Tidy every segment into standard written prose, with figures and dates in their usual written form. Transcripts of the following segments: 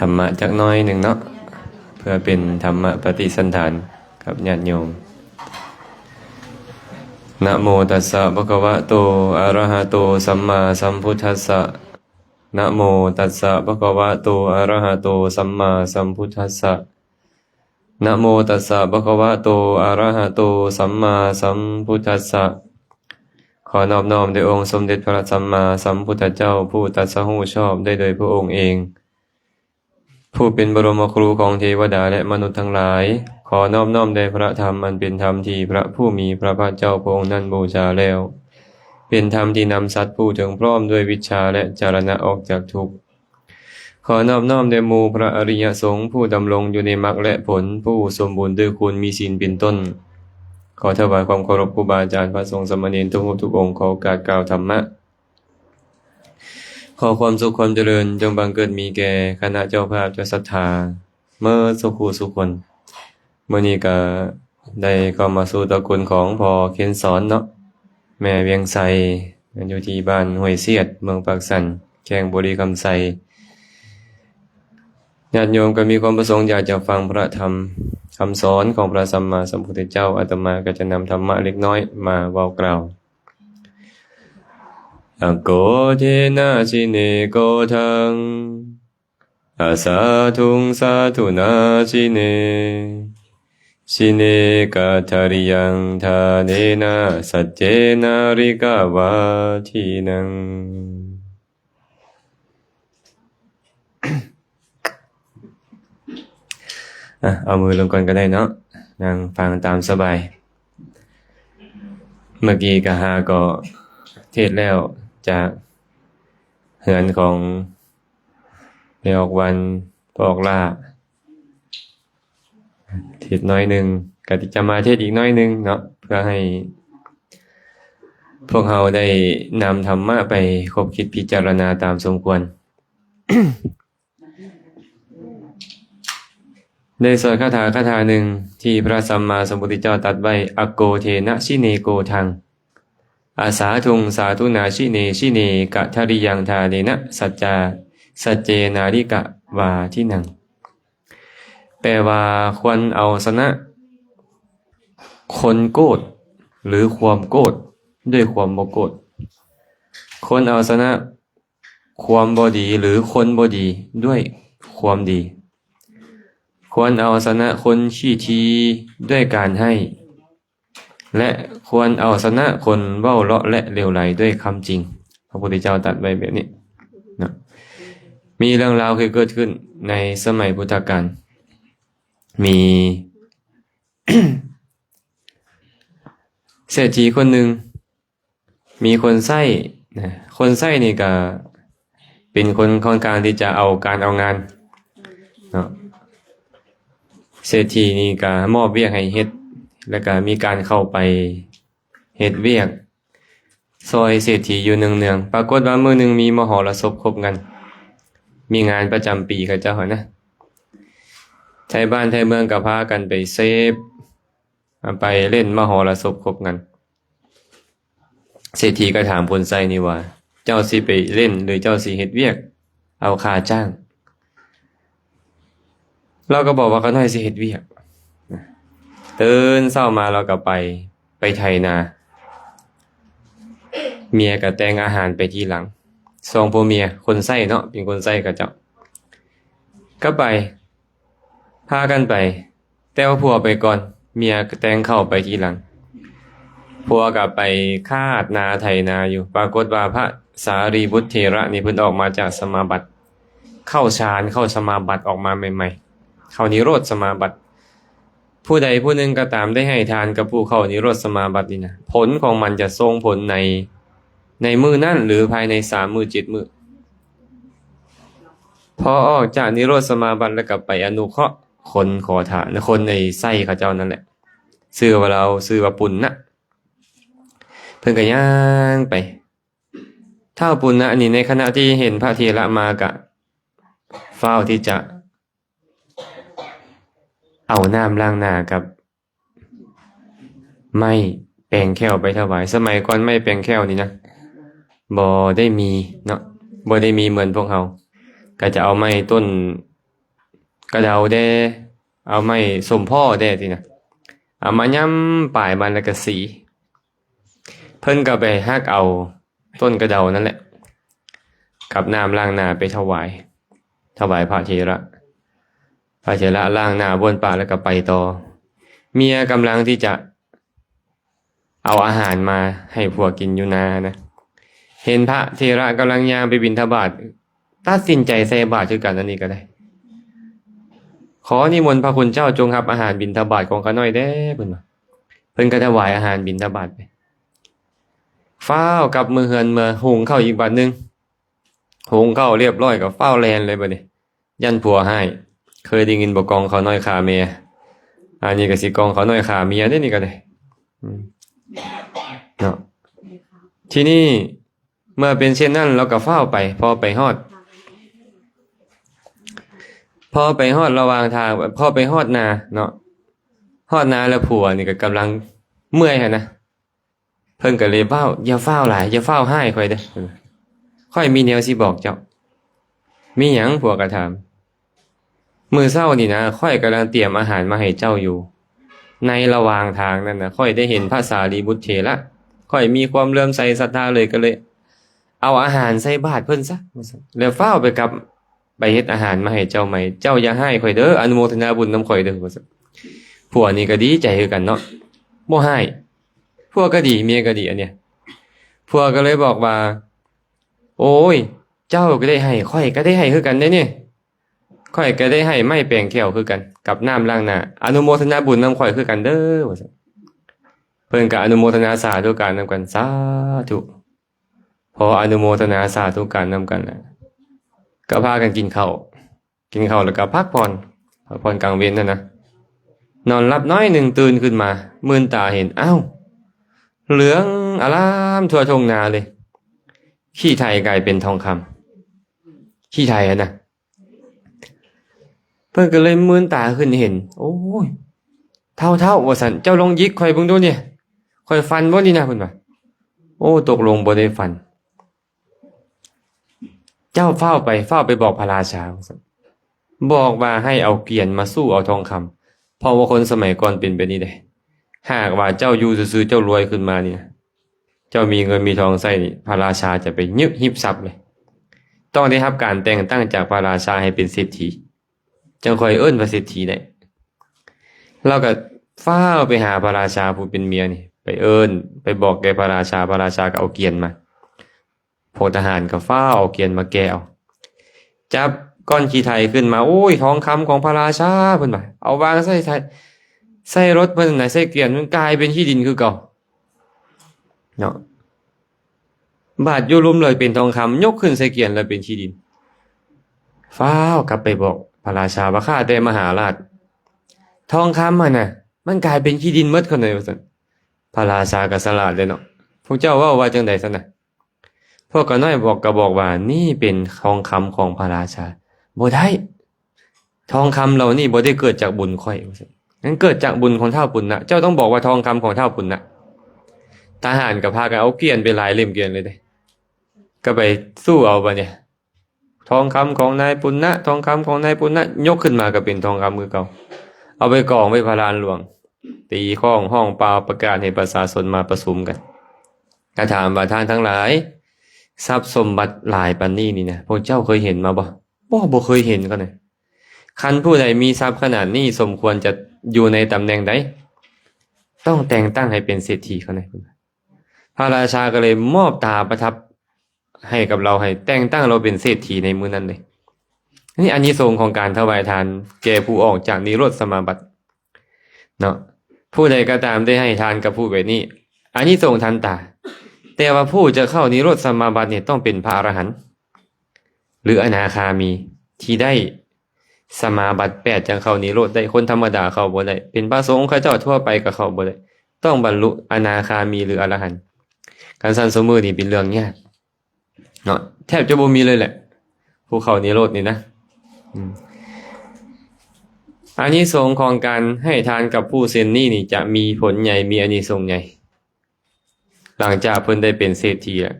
รรมะจักน้อยหนึ่งเนาะเพื่อเป็นธรรมะปฏิสันถานกับญาติโยมนะโมตัสสะภะคะวะโตอะระหะโตสัมมาสัมพุทธัสสะนะโมตัสสะภะคะวะโตอะระหะโตสัมมาสัมพุทธัสสะนะโมตัสสะภะคะวะโตอะระหะโตสัมมาสัมพุทธัสสะขอนอบน้อมแด่องค์สมเด็จพระสัมมาสัมพุทธเจ้าผู้ตรัสรู้ชอบได้โดยพระองค์เองผู้เป็นบรมครูของเทวดาและมนุษย์ทั้งหลายขอนอบน้อมแด่พระธรรมอันเป็นธรรมที่พระผู้มีพระภาคเจ้าพระองค์นั้นบูชาแล้วเป็นธรรมที่นำสัตว์ผู้ถึงพร้อมด้วยวิชชาและจรณะออกจากทุกข์ขอนอบน้อมแด่หมู่พระอริยสงฆ์ผู้ดำรงอยู่ในมรรคและผลผู้สมบูรณ์ด้วยคุณมีศีลเป็นต้นขอถวายความเคารพครูบาอาจารย์พระสงฆ์สามเณรทุกรูปทุกองค์ขอโอกาสกล่าวธรรมะขอความสุขความเจริญจงบังเกิดมีแก่คณะเจ้าภาพเจ้าศรัทธาเมื่อสุขสุขคนเมื่อนี้ก็ได้เข้ามาสู่ตระกูลของพ่อเขียนสอนเนาะแม่เวียงไสอยู่ที่บ้านห้วยเสียดเมืองปากสันแขวงบุรีคำไสญาติโยมก็มีความประสงค์อยากจะฟังพระธรรมคำสอนของพระสัมมาสัมพุทธเจ้าอาตมาก็จะนำธรรมะเล็กน้อยมาเว้ากล่าวอโกเทนะชิเนโกทังอาสาทุงสาธุนาชิเนชิเนกาทาริยังทาเนนะสัจเจนาริกาวาทินังเอามือลงก่อนก็ได้เนาะนั่งฟังตามสบายเมื่อกี้ก็หาก็เทศแล้วจากเหือนของในออกวันพออกล่าเทศน้อยหนึ่งก็จะมาเทศอีกน้อยหนึ่งเนาะเพื่อให้พวกเราได้นำธรรมะไปคบคิดพิจารณาตามสมควร ในสวดคาถาหนึ่งที่พระสัมมาสัมพุทธเจ้าตรัสไว้อโกเทนะชิเนโกทังอาสาทุงสาธุนาชิเนชิเนกะทาริยังทาเนนะสัจเจนาริกะวาทินังแปลว่าควรเอาชนะคนโกรธหรือความโกรธด้วยความบ่โกรธคนเอาชนะความบ่ดีหรือคนบ่ดีด้วยความดีควรเอาชนะคนขี้ทีด้วยการให้และควรเอาชนะคนเว้าเลาะและเลวไหลด้วยคำจริงพระพุทธเจ้าตรัสไว้แบบนี้นะมีเรื่องราวเคยเกิดขึ้นในสมัยพุทธกาลมี เศรษฐีคนหนึ่งมีคนไส้นะคนไส้นี่ก็เป็นคนค่อนข้างที่จะเอาการเอางานเนาะเศรษฐีนี่ก็มอบเวียกให้เฮ็ดแล้วก็มีการเข้าไปเฮ็ดเวียกซอยเศรษฐีอยู่เนืองๆปรากฏว่ามื้อนึงมีมหรสพครบกันมีงานประจำปีเขาเจ้านะไทยบ้านไทยเมืองก็พากันไปเซฟไปเล่นมหรสพครบกันเศรษฐีก็ถามคนไส้นี่ว่าเจ้าสิไปเล่นหรือเจ้าสิเฮ็ดเวียกเอาค่าจ้างเราก็บอกว่าเขาน้อยสิเฮ็ดเวียกตื่นเช้ามาเราก็ไปไถนาเมียก็แต่งอาหารไปทีหลังสองผัวเมียคนไส้เนาะเป็นคนไส้ก็เจ้าก็ไปพากันไปแต่ว่าผัวไปก่อนเมียก็แต่งเข้าไปทีหลังผัวก็ไปคาดนาไถนาอยู่ปรากฏว่าพระสารีบุตรเถระนี่เพิ่นออกมาจากสมาบัติเข้าฌานเข้าสมาบัติออกมาใหม่ๆเข้านิโรธสมาบัติผู้ใดผู้หนึ่งก็ตามได้ให้ทานกับผู้เข้านิโรธสมาบัตินี่นะผลของมันจะส่งผลในมื้อนั้นหรือภายใน3มื้อ7มื้อพอออกจากนิโรธสมาบัติแล้วก็ไปอนุเคราะห์คนขอทานคนในไส้เขาเจ้านั่นแหละชื่อว่าเราชื่อว่าปุณณะเพิ่นก็ย่างไปเท่าปุณณะนี่ในขณะที่เห็นพระเถระมาก็เฝ้าที่จะเอาน้ำล้างหน้ากับไม้แปรงแก้วไปถวายสมัยก่อนไม้แปรงแก้วนี่นะบ่ได้มีเนาะบ่ได้มีเหมือนพวกเราก็จะเอาไม้ต้น กระเดาแด้เอาไม้สมพ่อแด้ทีนะเอามาย้ำปลายมันแล้วก็สีเพิ่นก็ไปฮักเอาต้นกระเดานั่นแหละกับน้ำล้างหน้าไปถวายพระเถระล้างหน้าบนป่าแล้วก็ไปต่อเมียกำลังที่จะเอาอาหารมาให้ผัวกินอยู่นานะเห็นพระเถระกำลังย่างไปบิณฑบาตตัดสินใจใส่บาตรคือกันนั่นนี่ก็ได้ขอนิมนต์พระคุณเจ้าจงรับอาหารบิณฑบาตของข้าน้อยเด้เพิ่นว่าเพิ่นก็ถวายอาหารบิณฑบาตไปฟ้าวกลับมือเฮือนมาหุงข้าวอีกบัดนึงหุงข้าวเรียบร้อยก็ฟ้าวแลนเลยบัดนี้ยันผัวให้เคยได้ยินบ่กองข้าวน้อยขาเมียอันนี้ก็สิกองข้าวน้อยขาเมียได้นี่ก็ได้เนาะที่นี่เมื่อเป็นเช่นนั้นเราก็ฟ้าวไปพอไปฮอดระหว่างทางพอไปฮอดนาเนาะฮอดนาแล้วผัวนี่ก็กำลังเมื่อยหั่นนะเพิ่นก็เลยเว้าอย่าฟ้าวหลายอย่าฟ้าวให้ค่อยเด้อค่อยมีแนวสิบอกเจ้ามีหยังผัวก็ถามมื้อเช้านี่นะค่อยกำลังเตรียมอาหารมาให้เจ้าอยู่ในระหว่างทางนั้นนะค่อยได้เห็นพระสารีบุตรเถระค่อยมีความเลื่อมใสศรัทธาเลยก็เลยเอาอาหารใส่บาตรเพิ่นซะแล้วฟ้าวไปกับไปเฮ็ดอาหารมาให้เจ้าใหม่เจ้าอย่าให้ข่อยเด้ออนุโมทนาบุญนำข่อยเด้อว่าซั่นผัวนี่ก็ดีใจคือกันเนาะบ่ให้ผัวก็ดีเมียก็ดีอันเนี้ยผัวก็เลยบอกว่าโอ้ยเจ้าก็ได้ให้ข่อยก็ได้ให้คือกันเด้เนี่ยข่อยก็ได้ให้ไม้แปลงแก้วคือกันกับน้ำล้างหน้าอนุโมทนาบุญนำข่อยคือกันเด้อว่าซั่นเพิ่นก็อนุโมทนาสาธุการนำกันสาธุพออนุโมทนาสาธุการนำกันแล้วก็พากันกินข้าวแล้วก็พักผ่อนกลางเว้นนั่นนะนอนหลับน้อยหนึ่งตื่นขึ้นมามื่นตาเห็นอ้าวเหลืองอลามทั่วทุ่งนาเลยขี้ไถกลายเป็นทองคำขี้ไถนะเพิ่นก็เลยมื่นตาขึ้นเห็นโอ้ยเท่าว่าซั่นเจ้าลองยิกข่อยเบิ่งดูเนี่ยข่อยฟันบ่นี่นะเพิ่นว่าโอ้ตกลงบ่ได้ฟันเจ้าเฝ้าไปบอกพระราชาบอกว่าให้เอาเกวียนมาสู้เอาทองคำเพราะว่าคนสมัยก่อนเป็นแบบนี้เด้หากว่าเจ้าอยู่ซื่อๆเจ้ารวยขึ้นมานี่นะเจ้ามีเงินมีทองใช้นี่พระราชาจะไปยึดหิบทรัพย์เลยต้องได้รับการแต่งตั้งจากพระราชาให้เป็นเศรษฐีจึงค่อยเอิ้นว่าเศรษฐีได้เราก็ฟ้าวไปหาพระราชาผู้เป็นเมียนี่ไปเอิ้นไปบอกแกพระราชาก็เอาเกวียนมาพวกทหารก็ฟ้าวเอาเกวียนมาแก้วจับก้อนขี้ไถขึ้นมาโอ้ยทองคำของพระราชาเพิ่นว่าเอาวางใส่รถเพิ่นน่ะใส่เกวียนมันกลายเป็นที่ดินคือเก่าเนาะบาดอยู่ลุมเลยเป็นทองคำยกขึ้นใส่เกวียนแล้วเป็นที่ดินฟ้าวกลับไปบอกพระราชาว่าข้าแต่มหาราชทองคำน่ะมันกลายเป็นที่ดินหมดคนเลยว่าซั่นพระราชาก็สลาดเลยเนาะพวกเจ้าว่าจังได๋ซั่นน่ะพวกก็น้อยบอกว่านี่เป็นทองคำของพระราชาบ่ได้ทองคำเหล่านี้บ่ได้เกิดจากบุญข่อยว่าซั่นงั้นเกิดจากบุญของเฒ่าปุณณะเจ้าต้องบอกว่าทองคำของเฒ่าปุณณะทหารก็พากันเอาเกวียนไปหลายเล่มเกวียนเลยเด้ก็ไปสู้เอาบัดเนี่ยทองคำของนายปุณณะทองคำของนายปุณณะยกขึ้นมาก็เป็นทองคำคือเก่าเอาไปกองไว้พระลานหลวงตีข้องห้องเปล่าประกาศให้ประชาชนมาประชุมกันก็ถามว่าท่านทั้งหลายทรัพย์สมบัติหลายปานนี้นี่นะพวกเจ้าเคยเห็นมาบ่เคยเห็นก็เลยคันผู้ใดมีทรัพย์ขนาดนี้สมควรจะอยู่ในตำแหน่งใดต้องแต่งตั้งให้เป็นเศรษฐีเขาเลยพระราชาก็เลยมอบตาประทับให้กับเราให้แต่งตั้งเราเป็นเศรษฐีในมื้อนั้นเลยนี่อานิสงส์ของการถวายทานแก่ผู้ออกจากนิโรธสมาบัติเนาะผู้ใดก็ตามได้ให้ทานกับผู้แบบนี้อานิสงส์ทันตาแต่ว่าผู้จะเข้านิโรธสมาบัติเนี่ยต้องเป็นพระอรหันต์หรืออนาคามีที่ได้สมาบัติ8จังเข้านิโรธได้คนธรรมดาเข้าบ่ได้เป็นพระสงฆ์เขาเจ้าทั่วไปก็เข้าบ่ได้ต้องบรรลุอนาคามีหรืออรหันต์การสั่นสมมือนี่เป็นเรื่องยากเนาะแทบจะบ่มีเลยแหละผู้เข้านิโรธนี่นะอานิสงส์ของการให้ทานกับผู้เซนนี่จะมีผลใหญ่มีอานิสงส์ใหญ่หลังจากเพิ่นได้เป็นเศรษฐีแล้ว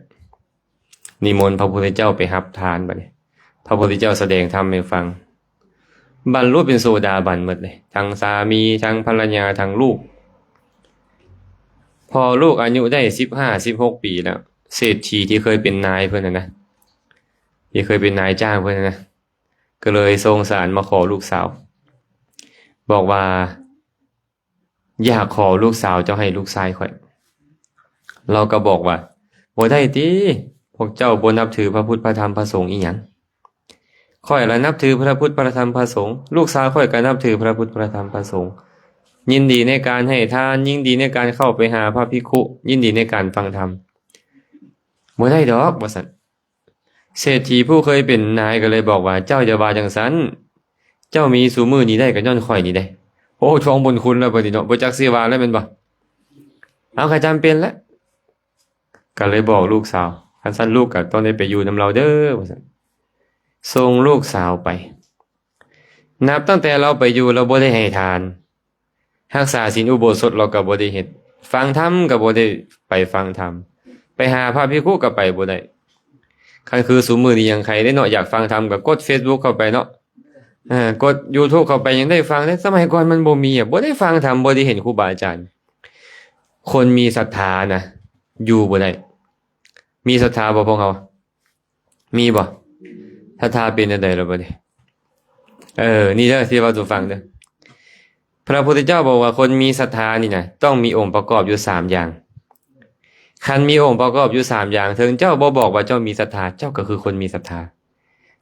นิมนต์พระพุทธเจ้าไปรับทานบัดนี้พระพุทธเจ้าแสดงธรรมให้ฟัง บรรลุเป็นโสดาบันหมดเลยทั้งสามีทั้งภรรยาทั้งลูกพอลูกอายุได้15-16 ปีแล้วเศรษฐีที่เคยเป็นนายเพื่อนนะที่เคยเป็นนายจ้างเพื่อนนะก็เลยทรงสารมาขอลูกสาวบอกว่าอยากขอลูกสาวเจ้าให้ลูกชายข่อยเราก็บอกว่าบ่ได้ติพวกเจ้าบ่นับถือพระพุทธพระธรรมพระสงฆ์อีหยังข่อยละนับถือพระพุทธพระธรรมพระสงฆ์ลูกสาวข่อยก็นับถือพระพุทธพระธรรมพระสงฆ์ยินดีในการให้ทานยินดีในการเข้าไปหาพระภิกขุยินดีในการฟังธรรมบ่ได้ดอกว่าซั่นเศรษฐีผู้เคยเป็นนายก็เลยบอกว่าเจ้าอย่าว่าจังซั่นเจ้ามีสู่มื้อนี้ได้ก็ย้อนข่อยนี่ได้โอ้ทวงบุญคุณแล้วบัดนี้เนาะบ่จักสิว่าแล้วแม่นบ่เอาก็จำเป็นแล้วก็เลยบอกลูกสาวคันซั่นลูกก็ต้องได้ไปอยู่นำเราเด้อว่าซั่นส่งลูกสาวไปนับตั้งแต่เราไปอยู่เราบ่ได้ให้ทานรักษาศีลอุโบสถเราก็บ่ได้เฮ็ดฟังธรรมก็บ่ได้ไปฟังธรรมไปหาพระภิกขุก็ไปบ่ได้คันคือซุมื้อนี้ยังใครได้เนาะอยากฟังธรรมก็กด Facebook เข้าไปเนาะกด YouTube เข้าไปยังได้ฟังได้สมัยก่อนมันบ่มีบ่ได้ฟังธรรมบ่ได้เห็นครูบาอาจารย์คนมีศรัทธานะอยู่บ่ได้มีศรัทธาบ่พวกเขามีบ่ศรัทธาเป็นจังได๋ล่ะบัดนี้นี่เด้อที่ว่าสู่ฟังเด้อพระพุทธเจ้าบอกว่าคนมีศรัทธานี่นะต้องมีองค์ประกอบอยู่3อย่างคันมีองค์ประกอบอยู่3อย่างถึงเจ้าบ่บอกว่าเจ้ามีศรัทธาเจ้าก็คือคนมีศรัทธา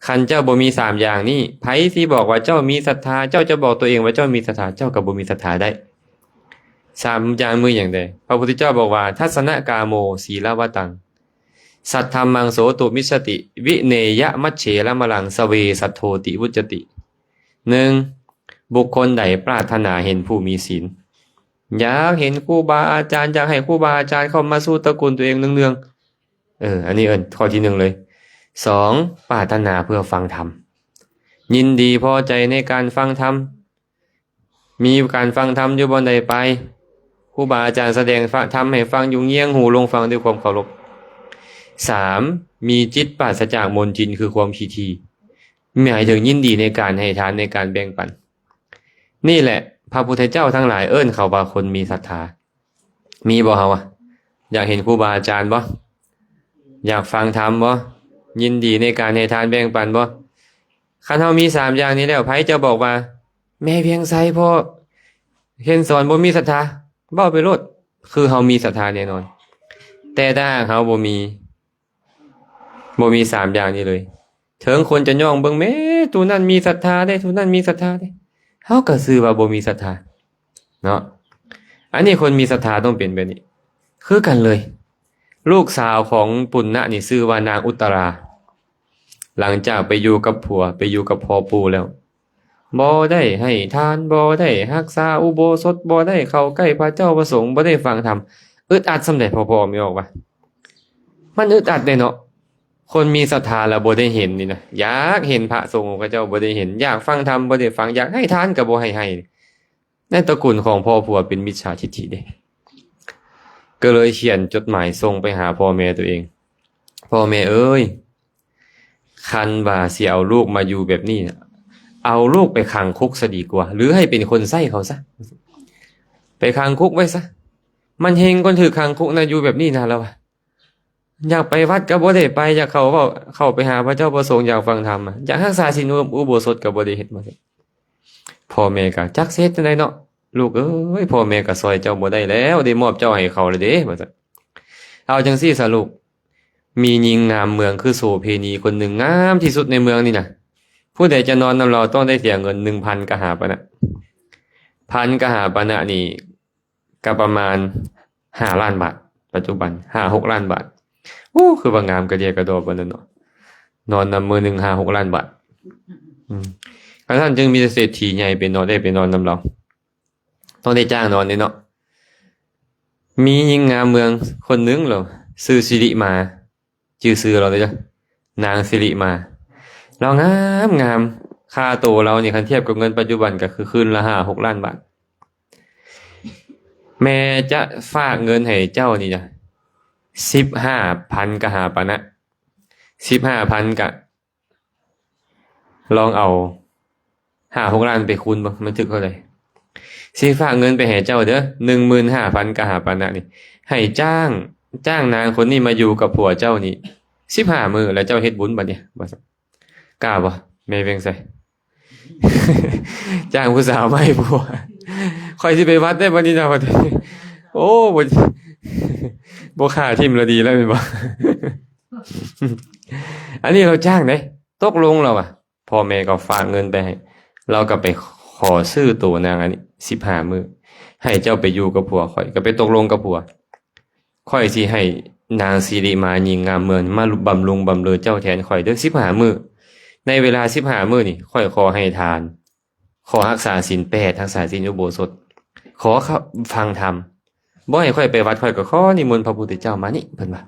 คันเจ้าบ่มี3อย่างนี้ไผสิบอกว่าเจ้ามีศรัทธาเจ้าจะบอกตัวเองว่าเจ้ามีศรัทธาเจ้าก็บ่มีศรัทธาได้3อย่างมืออย่างใดพระพุทธเจ้าบอกว่าทัศนกาโมศีลวตังสัทธัมมังโสตุมิสสติวิเนยะมัชเฉละมะลังสเวสัทโธติวุจจติ1บุคคลใดปรารถนาเห็นผู้มีศีลอยากเห็นครูบาอาจารย์อยากให้ครูบาอาจารย์เข้ามาสู่ตระกูลตัวเองเนืองๆอันนี้ข้อที่1เลย2ปรารถนาเพื่อฟังธรรมยินดีพอใจในการฟังธรรมมีการฟังธรรมอยู่บ่ใดไปครูบาอาจารย์แสดงธรรมให้ฟังอยู่เงียงหูลงฟังด้วยความเคารพ3มีจิตปราศจากมลทินคือความขี้ถี่หมายถึงยินดีในการให้ทานในการแบ่งปันนี่แหละพระพุทธเจ้าทั้งหลายเอิ้นเขาว่าคนมีศรัทธามีบ่เฮาอยากเห็นครูบาอาจารย์บ่อยากฟังธรรมบ่ยินดีในการให้ทานแบ่งปันบ่คันเฮามี3อย่างนี้แล้วไผจะบอกว่าแม่เพียงไสพ่อเห็นสอนบ่มีศรัทธาเว้าไปโลดคือเฮามีศรัทธาแน่นอนแต่ถ้าเฮาบ่มี3อย่างนี้เลยถึงคนจะย่องเบิ่งแม่ตูนั้นมีศรัทธาได้ตูนั้นมีศรัทธาได้เฮาก็ซื่อว่าบ่มีศรัทธาเนาะอันนี้คนมีศรัทธาต้องเป็นแบบนี้คือกันเลยลูกสาวของปุณณะนี่ชื่อว่านางอุตรา หลังจากไปอยู่กับผัวไปอยู่กับพ่อปู่แล้วบ่ได้ให้ทานบ่ได้รักษาอุโบสถบ่ได้เข้าใกล้พระเจ้าพระสงฆ์บ่ได้ฟังธรรมอึดอัดสำเร็จพ่อๆไม่ออกว่ามันอึดอัดเนาะคนมีศรัทธาแล้วบ่ได้เห็นนี่นะอยากเห็นพระสงฆ์พระเจ้าบ่ได้เห็นอยากฟังธรรมบ่ได้ฟังอยากให้ทานก็บ่ให้ในตระกูลของพ่อผัวเป็นมิจฉาทิฏฐิเด้ก็เลยเขียนจดหมายส่งไปหาพ่อแม่ตัวเองพ่อแม่เอ้ยคันว่าสิเอาลูกมาอยู่แบบนี้นะเอาลูกไปขังคุกซะดีกว่าหรือให้เป็นคนไส้เขาซะไปขังคุกไว้ซะมันเฮงคนถือขังคุกนะอยู่แบบนี้นะแล้วอยากไปวัดก็บ่ได้ไปอยากเข้าไปหาพระเจ้าประสงค์อยากฟังธรรมอยากรักษาศีลอุโบสถก็บ่ได้เฮ็ดมาพ่อแม่ก็จักเฮ็ดจังได๋เนาะลูกเอ้ยพ่อแม่ก็ซอยเจ้าบ่ได้แล้วได้มอบเจ้าให้เขาแล้วเด้ว่าซั่นเอาจังซี่ซะลูกมีหญิงงามเมืองคือโสเพณีคนหนึ่งงามที่สุดในเมืองนี่นะผู้ใดจะนอนนำเราต้องได้เสียเงิน 1,000 กหาปณะ1,000 กหาปณะนี่ก็ประมาณ5ล้านบาทปัจจุบัน 5-6 ล้านบาทโอ้คือว่างามกระเดียกระโดดปานนั้นเนาะนอนนำมือหนึ่ง 5-6 ล้านบาทท่านจึงมีเศรษฐีใหญ่ไปนอนได้ไปนอนนำเราต้องได้จ้างนอนนี่เนาะมีหญิงงามเมืองคนหนึงเหรอชื่อสิริมาชื่อเราเลยจ้ะนางสิริมาเรางามค่าตัวเราเนี่ยคันเทียบกับเงินปัจจุบันก็คือคืนละ 5-6 ล้านบาทแม่จะฝากเงินให้เจ้านี่จ้ะ 15,000 กหาปณะ 15,000 กะลองเอา 5-6 ล้านไปคูณบ่มันถึกเท่าไหร่สิฝากเงินไปให้เจ้าเด้อ 15,000 ก็หาปานนั้นนี่ให้จ้างนางคนนี้มาอยู่กับผัวเจ้านี่15 มื้อแล้วเจ้าเฮ็ดบุญบัดนี้บ่ซักกล้าบ่แม่เวียงไส จ้างผู้สาวมาให้ผัวค่อยสิไปวัดได้บัดนี้นะบัดนี้โอ้บ่บ่ค่าทิ่มแล้วดีแล้วแม่นบ่ อันนี้เราจ้างเด้ตกลงแล้วอ่ะพ่อแม่ก็ฝากเงินไปให้เราก็ไปขอซื้อตัวนางอันนี้15 มื้อให้เจ้าไปอยู่กับผัวข่อยก็ไปตกลงกับผัวข่อยสิให้นางสิริมายิ่งงามเมืองมาบำรุงบำเรอเจ้าแทนข่อยเด้อ15 มื้อในเวลา15 มื้อนี่ข่อยขอให้ทานขอรักษาศีล8รักษาศีลอุโบสถขอฟังธรรมบ่ให้ข่อยไปวัดข่อยก็ขอนิมนต์พระพุทธเจ้ามานี่เพิ่นว่า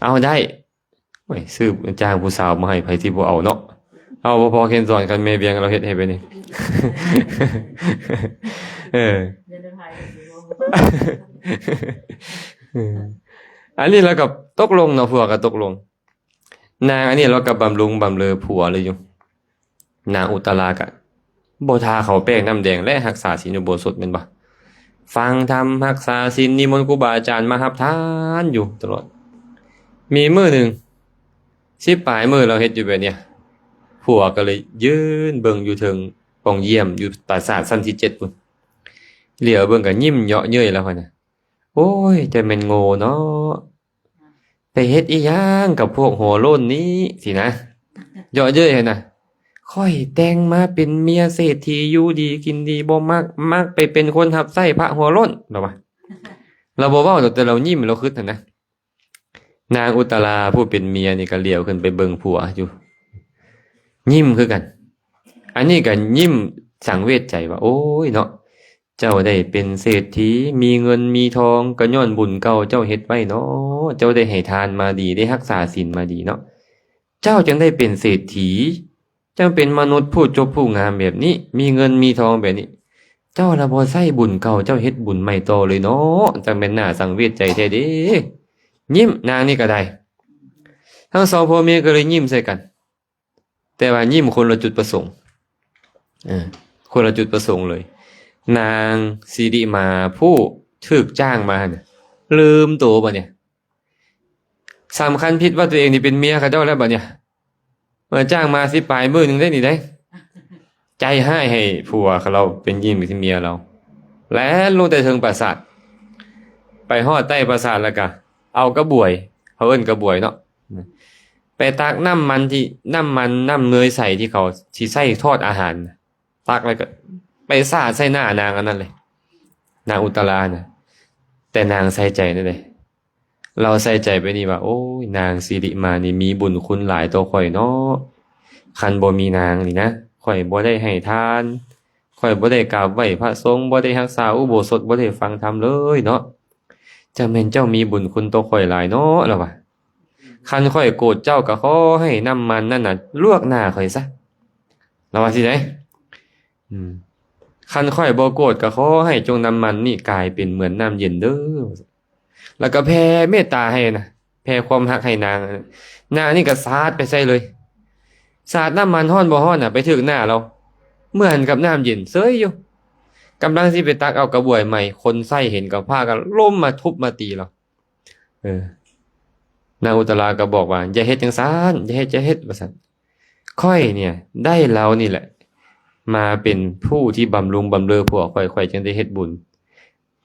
เอาได้โอ้ยซื้อจ้างผู้สาวมาให้ไผสิบ่เอาเนาะเอาบ่พอเขียนสอนกันแม่เบียงเราเฮ็ดให้ไปนี่ เออ อันนี้เรากับตกลงเนาะผัวก็ตกลงนางอันนี้เรากับบำรุงบำเรอผัวเลยอยู่นางอุตรากะบ่ทาเขาแป้งน้ำแดงและรักษาศีลอุโบสถแม่นบ่ฟังธรรมรักษาศีลนิมนต์ครูบาอาจารย์มารับทานอยู่ตลอดมีมื้อหนึง10 ปลายมื้อเราเฮ็ดอยู่แบบเนี้ยผัวก็เลยยืนเบิ่งอยู่เทิงปองเยี่ยมอยู่ปราสาทชั้นที่7พุ่นเหลียวเบิ่งก็ยิ้มเยาะเย้ยแล้วพุ่นน่ะโอ้ยจะแม่นโง่เนาะไปเฮ็ดอีหยังกับพวกหัวโล้นนี้สินะเยาะเย้ยหั่นน่ะค่อยแต่งมาเป็นเมียเศรษฐีอยู่ดีกินดีบ่มักไปเป็นคนรับใช้พระหัวโล้นดอกว่าเราบ่เว้าดอกแต่เรายิ้มเราคิดหั่นนะนางอุตราผู้เป็นเมียนี่ก็เหลียวขึ้นไปเบิ่งผัวอยู่ยิ้มคือกันอันนี้ก็ยิ้มสังเวชใจว่าโอ้ยเนาะเจ้าได้เป็นเศรษฐีมีเงินมีทองก็ย้อนบุญเก่าเจ้าเฮ็ดไว้เนาะเจ้าได้ให้ทานมาดีได้รักษาศีลมาดีเนาะเจ้าจึงได้เป็นเศรษฐีเจ้าเป็นมนุษย์ผู้จบผู้งามแบบนี้มีเงินมีทองแบบนี้เจ้าละบ่ใช้บุญเก่าเจ้าเฮ็ดบุญใหม่ต่อเลยเนาะจังแม่นน่าสังเวชใจแท้เด้ยิ้มนางนี่ก็ได้ทั้งสองพ่อแม่ก็เลยยิ้มใส่กันแต่ว่ายิ้มคนละจุดประสงค์คนละจุดประสงค์เลยนางสิริมาผู้ถูกจ้างมาเนี่ยลืมตัวบ่เนี่ยสำคัญผิดว่าตัวเองนี่เป็นเมียเขาเจ้าแล้วบ่เนี่ยมาจ้างมา10 ปลายมื้อนึงได้นี่ได้ใจให้ผัวเราเป็นยิ้มที่เมียเราแล้วลงแต่เทิงปราสาทไปฮอดใต้ปราสาทแล้วก็เอากระบวยเขาเอิ้นกระบวยเนาะไปตักน้ำมันน้ำเนยใส่ที่เขาสิใส่ทอดอาหารตักแล้วก็ไปสาดใส่หน้านางอันนั้นเลยนางอุตราน่ะแต่นางใส่ใจนั่นเลยเราใส่ใจไปนี่ว่าโอ้ยนางสิริมานี่มีบุญคุณหลายต่อข่อยเนาะคันบ่มีนางนี่นะข่อยบ่ได้ให้ทานข่อยบ่ได้กราบไหว้พระสงฆ์บ่ได้รักษาอุโบสถบ่ได้ฟังธรรมเลยเนาะจะแม่นเจ้ามีบุญคุณต่อข่อยหลายเนาะล่ะว่าคันข่อยโกรธเจ้าก็ขอให้น้ำมันนั่นน่ะลวกหน้าข่อยซะแล้วว่าสิได้คันข่อยบ่โกรธก็ขอให้จงน้ำมันนี่กลายเป็นเหมือนน้ำเย็นเด้อแล้วก็แผ่เมตตาให้นะแผ่ความรักให้นางนี่ก็สาดไปใส่เลยสาดน้ำมันร้อนบ่ร้อนน่ะไปถึงหน้าเราเหมือนกับน้ำเย็นเซยอยู่กำลังสิไปตักเอากระบวยใหม่คนใส่เห็นก็พากันล้มมาทุบมาตีเรานางอุตราก็บอกว่าอย่าเฮ็ดจังซั่นอย่าเฮ็ดว่าซั่นค่อยเนี่ยได้เรานี่แหละมาเป็นผู้ที่บำรุงบำเรอผัวค่อยๆจึงได้เฮ็ดบุญ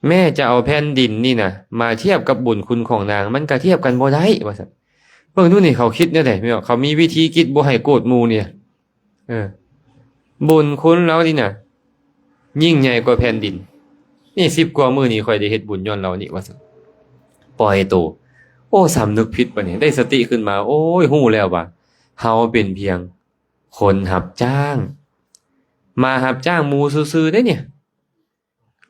แม่จะเอาแผ่นดินนี่นะมาเทียบกับบุญคุณของนางมันก็เทียบกันบ่ได้ว่าซั่นเบิ่งดูนี่เขาคิดแนวใดแม่เขามีวิธีคิดบ่ให้โกรธหมู่เนี่ยบุญคุณเรานี่น่ะยิ่งใหญ่กว่าแผ่นดินนี่10 กว่ามื้อนี้ค่อยได้เฮ็ดบุญย้อนเรานี่ว่าซั่นปล่อยโตโอ้สำนึกผิดปะเนี่ยได้สติขึ้นมาโอ้ยฮู้แล้วว่าเฮาเป็นเพียงคนรับจ้างมารับจ้างหมู่ซื่อๆได้เนี่ย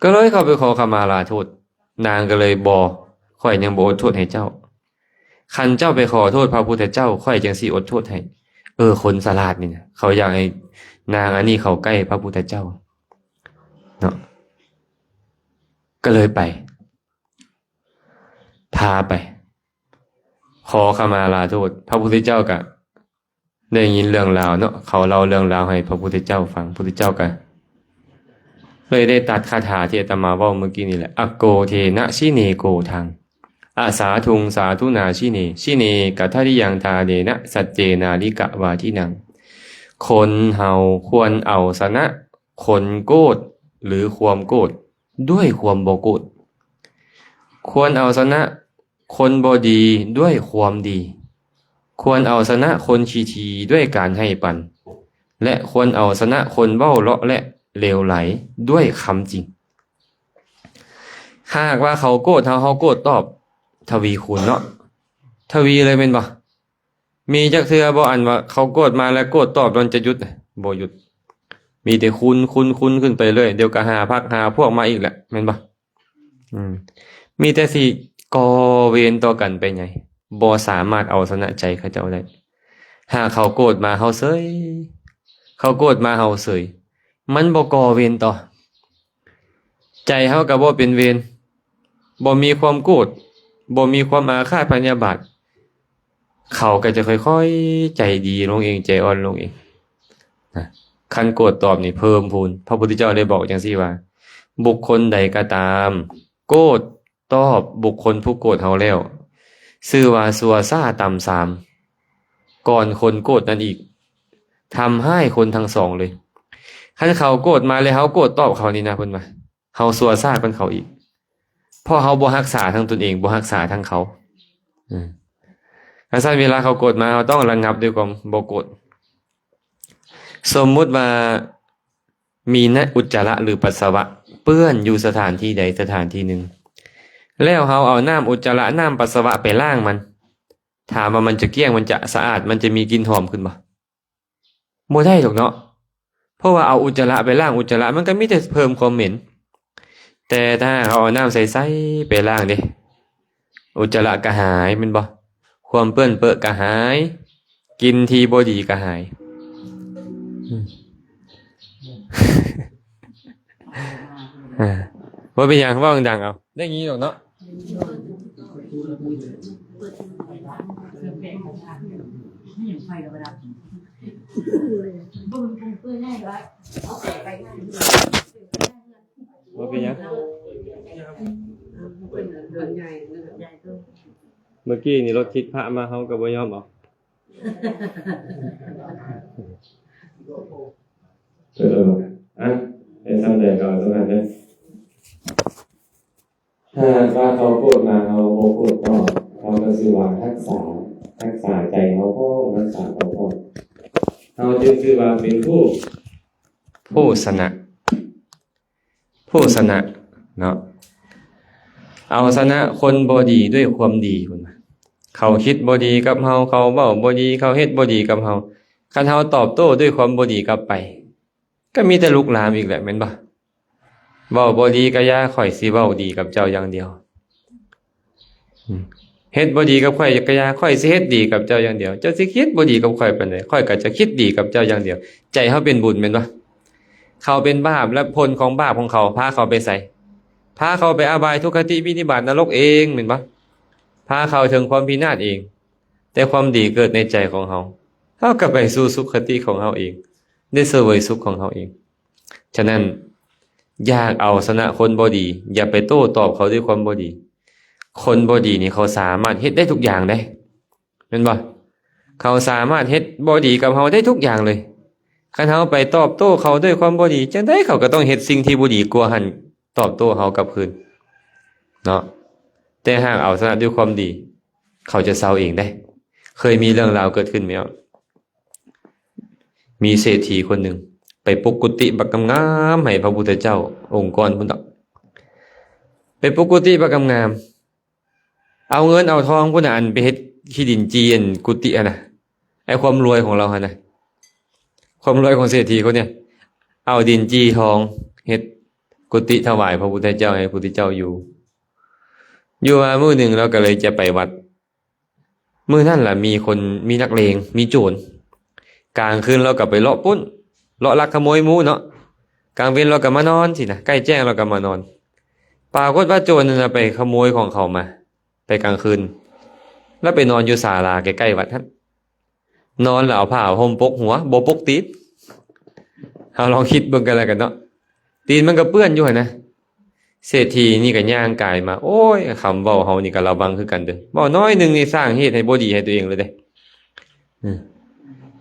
ก็เลยเข้าไปขอขมาลาโทษนางก็เลยบ่ค่อยยังบ่อดโทษให้เจ้าคันเจ้าไปขอโทษพระพุทธเจ้าค่อยจังสิอดโทษให้คนฉลาดนี่นะเขาอยากให้นางอันนี้เข้าใกล้พระพุทธเจ้าเนาะก็เลยไปพาไปขอขมาลาโทษพระพุทธเจ้าก็ ได้ยินเรื่องราวเนาะเขาเล่าเรื่องราวให้พระพุทธเจ้าฟังพระพุทธเจ้าก็เลยได้ตัดคาถาที่อาตมาเว้าเมื่อกี้นี่แหละอโกเทนะชิเนโกทังอาสาทุงสาธุนาชิเนชิเนกัทธริยังทาเนนะสัจเจนาลิกะวาทินังคนเฮาควรเอาชนะคนโกรธหรือความโกรธด้วยความบ่โกรธควรเอาชนะคนบ่ดีด้วยความดีควรเอาชนะคนขี้ทีด้วยการให้ปันและควรเอาชนะคนเว้าเลาะและเลวไหลด้วยคำจริงหากว่าเขาโกรธเฮาโกรธตอบทวีคูณเนาะทวีเลยเป็นบ่มีจักเทื่อบ่อันว่าเขาโกรธมาแล้วโกรธตอบมันจะหยุดบ่หยุดมีแต่คูณขึ้นไปเรื่อยเดี๋ยวก็หาพรรคหาพวกมาอีกแหละแม่นบ่มีแต่สิก่อเวรต่อกันไปไงบ่สามารถเอาชนะใจเขาเจ้าได้หากเขาโกรธมาเฮาเสยเขาโกรธมาเฮาเสยมันบ่ก่อเวรต่อใจเฮาก็บ่เป็นเวรบ่มีความโกรธบ่มีความอาฆาตพยาบาทเขาก็จะค่อยๆใจดีลงเองใจอ่อนลงเองนะคันโกรธตอบนี่เพิ่มพูนพระพุทธเจ้าได้บอกจังซี่ว่าบุคคลใดก็ตามโกรธตอบบุคคลผู้โกรธเฮาแล้วชื่อว่าสัวซ่าต่ำสามก่อนคนโกรธนั่นอีกทำให้คนทั้งสองเลยคันเขาโกรธมาแล้วเฮาโกรธตอบเขานี่นะเพิ่นว่าเฮาสัวซ่าเพิ่นเขาอีกเพราะเฮาบ่รักษาทั้งตนเองบ่รักษาทั้งเขาถ้าซั่นเวลาเขาโกรธมาเราต้องระงับด้วยความบ่โกรธสมมุติว่ามีนะอุจจาระหรือปัสสาวะเปื้อนอยู่สถานที่ใดสถานที่หนึ่งแล้วเฮาเอาน้ำอุจจาระน้ำปัสสาวะไปล้างมันถามว่ามันจะเกลี้ยงมันจะสะอาดมันจะมีกลิ่นหอมขึ้นบ่บ่ได้หรอกเนาะเพราะว่าเอาอุจจาระไปล้างอุจจาระมันก็มีแต่เพิ่มความเหม็นแต่ถ้าเขาเอาน้ำใสๆไปล้างดิอุจจาระก็หายแม่นบ่ความเปื้อนเปื้อก็หายกินทีบ่ดีก็หายว่าเป็นอย่างว่าดังๆเอาได้งี้หรอกเนาะว่าเป็นยังเมื่อกี้นี่รถทิศพระมาเขาก็บ่ยอมเอาเป็นทำใดก่อนตรงนั้นเลยถ้าว่าเขาโกรธมาเขาโกรธก็เขาก็สิว่ารักษาใจเขาก็รักษาเขาก็เขาจึงคือว่าเป็นผู้ชนะเนาะเอาชนะคนบ่ดีด้วยความดีพุ่นเขาคิดบ่ดีกับเฮาเขาเว้าบ่ดีเขาเฮ็ดบ่ดีกับเฮาคันเฮาตอบโต้ด้วยความบ่ดีกลับไปก็มีแต่ลุกลามอีกแหละแม่นบ่เว้าบ่ดีก็อย่าข่อยสิเว้าดีกับเจ้าอย่างเดียวเฮ็ดบ่ดีกับข่อยก็อย่าข่อยสิเฮ็ดดีกับเจ้าอย่างเดียวเจ้าสิคิดบ่ดีกับข่อยปานใดข่อยก็จะคิดดีกับเจ้าอย่างเดียวใจเฮาเป็นบุญแม่นบ่เขาเป็นบาปและผลของบาปของเขาพาเขาไปใส่พาเขาไปอบายทุกขติวินิบาตนรกเองแม่นบ่พาเขาถึงความพินาศเองแต่ความดีเกิดในใจของเฮาเฮาก็ไปสู่สุขติของเฮาเองได้เสวยสุขของเฮาเองฉะนั้นอยากเอาชนะคนบ่ดีอย่าไปโต้ตอบเขาด้วยความบ่ดีคนบ่ดีนี่เขาสามารถเฮ็ดได้ทุกอย่างได้แม่นบ่เขาสามารถเฮ็ดบ่ดีกับเฮาได้ทุกอย่างเลยคันเฮาไปตอบโต้เขาด้วยความบ่ดีจังได๋เขาก็ต้องเฮ็ดสิ่งที่บ่ดีกว่าหั่นตอบโต้เฮากลับคืนเนาะแต่หากเอาชนะด้วยความดีเขาจะเซาเองได้เคยมีเรื่องราวเกิดขึ้นมั้ยมีเศรษฐีคนหนึ่งไปปลุกกุฏิบักงามๆให้พระพุทธเจ้าองค์กรพุ่นดอกไปปลุกกุฏิบักงามๆเอาเงินเอาทองพุ่นน่ะอันไปเฮ็ดขี้ดินจีนกุฏิอ่ะนะไอ้ความรวยของเราหั่นน่ะความรวยของเศรษฐีคนเนี่ยเอาดินจีทองเฮ็ดกุฏิถวายพระพุทธเจ้าให้พระพุทธเจ้าอยู่มามื้อหนึ่งเราก็เลยจะไปวัดมื้อนั้นล่ะมีนักเลงมีโจรกลางคืนเราก็ไปเลาะปุ้นเลาะลักขโมยหมูเนาะกลางเว้นเราก็มานอนสินะใกล้แจ้งเราก็มานอนปรากฏว่าโจรนั่นน่ะไปขโมยของเขามาไปกลางคืนแล้วไปนอนอยู่ศาลาใกล้ๆวัดท่าน นอนแล้วเอาผ้าห่มปกหัวบ่ปกตีนเอาลองคิดเบิ่งกันแล้วกันเนาะตีนมันก็เปื้อนอยู่หั่นนะเศรษฐีนี่ก็ย่างกายมาโอ้ยคำเว้าเฮานี่ก็ระวังคือกันเด้อเว้าน้อยหนึงนี่สร้างเหตุให้บ่ดีให้ตัวเองเลยเด้อืม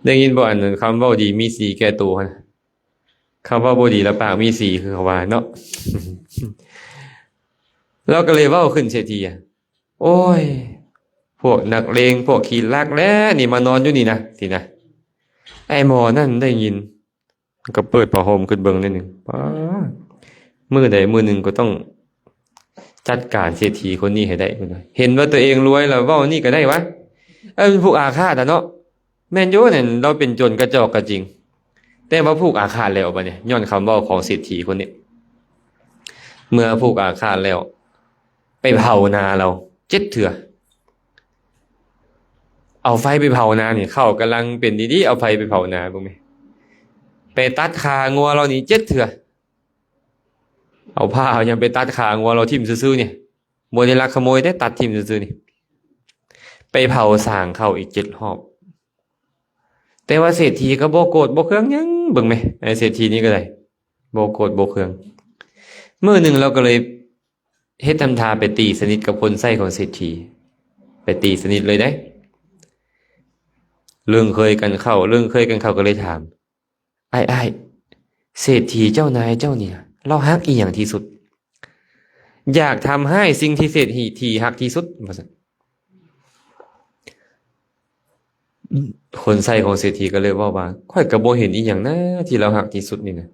ได้ยินบ่อันนั้นคำเว้าดีมีสีแก่ตัวหั่นคำเว้าบ่ดีแล้วปากมีสีคือเขาว่าเนาะ เราก็เลยเว้าขึ้นเศรษฐีอ่ะโอ้ยพวกนักเลงพวกขี้ลักแล้นี่มานอนอยู่นี่นะสินะไอ้หมอนั่นได้ยินก็เปิดผ้าห่มขึ้นเบิ่งนิดนึงป้ามื้อใดมื้อหนึงก็ต้องจัดการเศรษฐีคนนี้ให้ได้พุ่นน่ะเห็นว่าตัวเองรวยแล้วเว้านี่ก็ได้วะเป็นผู้อาฆาตอ่ะเนาะแม่นอยู่นั่นเราเป็นโจรกระจอกก็จริงแต่ว่าผูกอาฆาตแล้วบัดนี้ย้อนคำเว้าของเศรษฐีคนนี้เมื่อผูกอาฆาตแล้วไปเผานาเรา7 เทื่อเอาไฟไปเผานานี่เข้ากำลังเป็นดีๆเอาไฟไปเผานาบ่แม่ไปตัดขางัวเรานี่7 เทื่อเอาผ้าเอาหยังไปตัดขางัวเราทิ่มซื่อๆนี่บ่ได้ลักขโมยได้ตัดทิ่มซื่อๆนี่ไปเผาสร้างเข้าอีก7 รอบแต่ว่าเศรษฐีก็บ่โกรธบ่เคืองหยังเบิ่งแม่ไอ้เศรษฐีนี่ก็ได้บ่โกรธบ่เคืองมื้อหนึงเราก็เลยเฮ็ดทำทาไปตีสนิทกับคนใส่ของเศรษฐีไปตีสนิทเลยได้เรื่องเคยกันเข้าก็เลยถามอ้ายเศรษฐีเจ้านายเจ้าเนี่ยเราฮักอีหยังที่สุดอยากทำให้สิ่งที่เศรษฐีฮักที่สุดว่าซั่นคนใส่ของเศรษฐีก็เลยว่าค่อยก็บ่เห็นอีหยังนะที่เราฮักที่สุดนี่นะ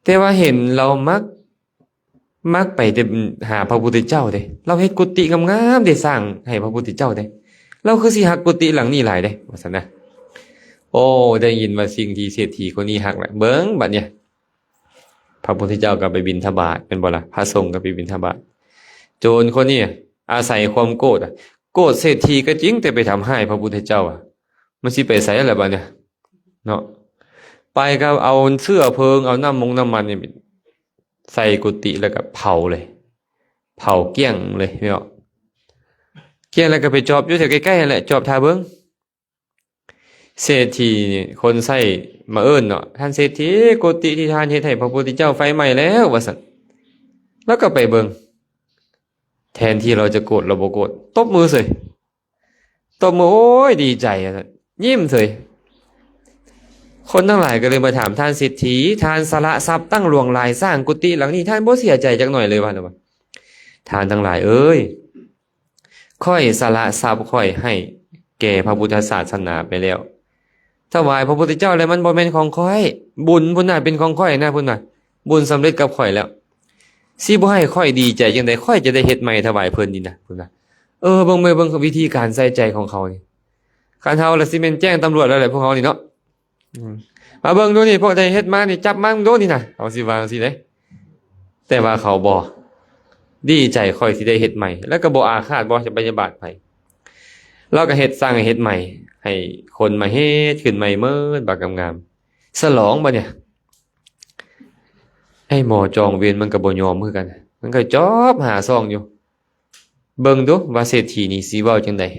แต่ว่าเห็นเรามักไปแต่หาพระพุทธเจ้าเด้เราเฮ็ดกุฏิงามๆได้สร้างให้พระพุทธเจ้าเด้เราคือสิฮักกุฏิหลังนี้หลายเด้ว่าซั่นนะโอ้ได้ยินว่าสิ่งที่เศรษฐีคนนี้ฮักแหละเบิ่งบัดเนี่ยพระพุทธเจ้าก็ไปบิณฑบาตเป็นบ่ล่ะพระสงฆ์ก็ไปบิณฑบาตโจรคนนี้อาศัยความโกรธโกรธเศรษฐีก็จริงแต่ไปทำให้พระพุทธเจ้ามันสิไปไสล่ะบัดเนี่ยเนาะไปก็เอาเสื้อเพลิงเอาน้ำมันนี่ใส่กุฏิแล้วก็เผาเลยเผาเกลี้ยงเลยไม่ออกเกลี้ยงแล้วก็ไปจอบอยู่แถวใกล้ๆนั่นแหละจอบทาเบิ่งเศรษฐีคนใส่มาเอิ้นเนาะท่านเศรษฐีกุฏิที่ท่านเฮ็ดให้พระพุทธเจ้าไฟไหม้แล้วว่าซั่นแล้วก็ไปเบิ่งแทนที่เราจะโกรธเราบ่โกรธตบมือเสยตบมือโอ้ยดีใจอ่ะยิ้มเสยคนทั้งหลายก็เลยมาถามท่านเศรษฐีท่านสละทรัพย์ตั้งหลวงหลายสร้างกุฏิหลังนี้ท่านบ่เสียใจจักหน่อยเลยว่าท่านทั้งหลายเอ้ยค่อยสละทรัพย์ค่อยให้แก่พระพุทธศาสนาไปแล้วถวายพระพุทธเจ้าแล้วมันบ่แม่นของค่อยบุญพุ่นน่ะเป็นของค่อยนะพุ่นน่ะบุญสำเร็จกับค่อยแล้วสิบ่ให้ค่อยดีใจจังได๋ค่อยจะได้เฮ็ดใหม่ถวายเพิ่นนี่นะพุ่นน่ะเบิ่งวิธีการใส่ใจของเขานี่คันเฮาละสิแม่นแจ้งตำรวจแล้วแหละพวกเฮานี่เนาะมาเบิ่งดูนี่พวกใจเฮ็ดมานี่จับมาดูนี่นะเอาสิว่าจังซี่เด้แต่ว่าเขาบ่ดีใจค่อยสิได้เฮ็ดใหม่แล้วก็บ่อาฆาตบ่จะพยาบาทไผเราก็เฮ็ดสร้างให้เฮ็ดใหม่ให้คนมาเฮ็ดขึ้นใหม่เมิดบักงามๆฉลองบ่เนี่ยไอ้หมอจองเวรมันก็บ่ยอมคือกันมันก็จอบหาซ่องอยู่เบิ่งดูว่าเศรษฐีนี่สิเว้าจังได๋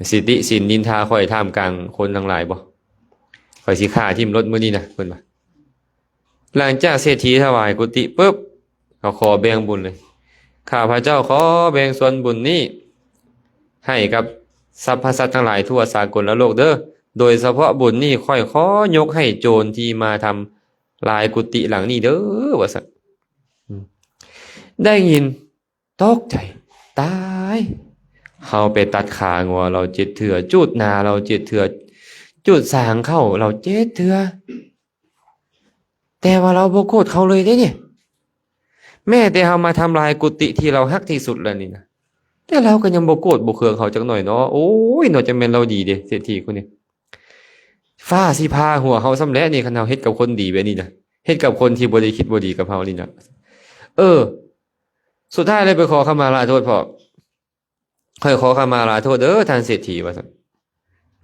สิติสินนินทาค่อยท่ามกลางคนทั้งหลายบ่ข่อยสิฆ่าทิ่มรถมื้อนี้นะเพิ่นว่าหลังจากเศรษฐีถวายกุฏิปึ๊บเขาขอแบ่งบุญเลยข้าพเจ้าขอแบ่งส่วนบุญนี้ให้กับสรรพสัตว์ทั้งหลายทั่วสากลโลกเด้อโดยเฉพาะบุญนี้ค่อยขอยกให้โจรที่มาทำลายกุฏิหลังนี้เด้อว่าซั่นได้ยินตกใจตายเฮาไปตัดขางัวเรา7 เทื่อจูดนาเรา7 เทื่อจุดสางเข้าเรา7 เทื่อแต่ว่าเราบ่โกรธเขาเลยเด้เนี่ยแม้แต่เฮามาทำลายกุฏิที่เราฮักที่สุดแล้วนี่นะแต่เราก็ยังบ่โกรธบ่เคืองเขาจักหน่อยเนาะโอ้ยเนาะจังแม่นเราดีเด้เศรษฐีคนนี้ฟ้าสิพาหัวเฮาซำแลนี่คันเฮาเฮ็ดกับคนดีแบบนี้นะเฮ็ดกับคนที่บ่ได้คิดบ่ดีกับเฮานี่นะสุดท้ายเลยไปขอขมาลาโทษพ่อค่อยขอขมาลาโทษเด้อท่านเศรษฐีว่าซั่น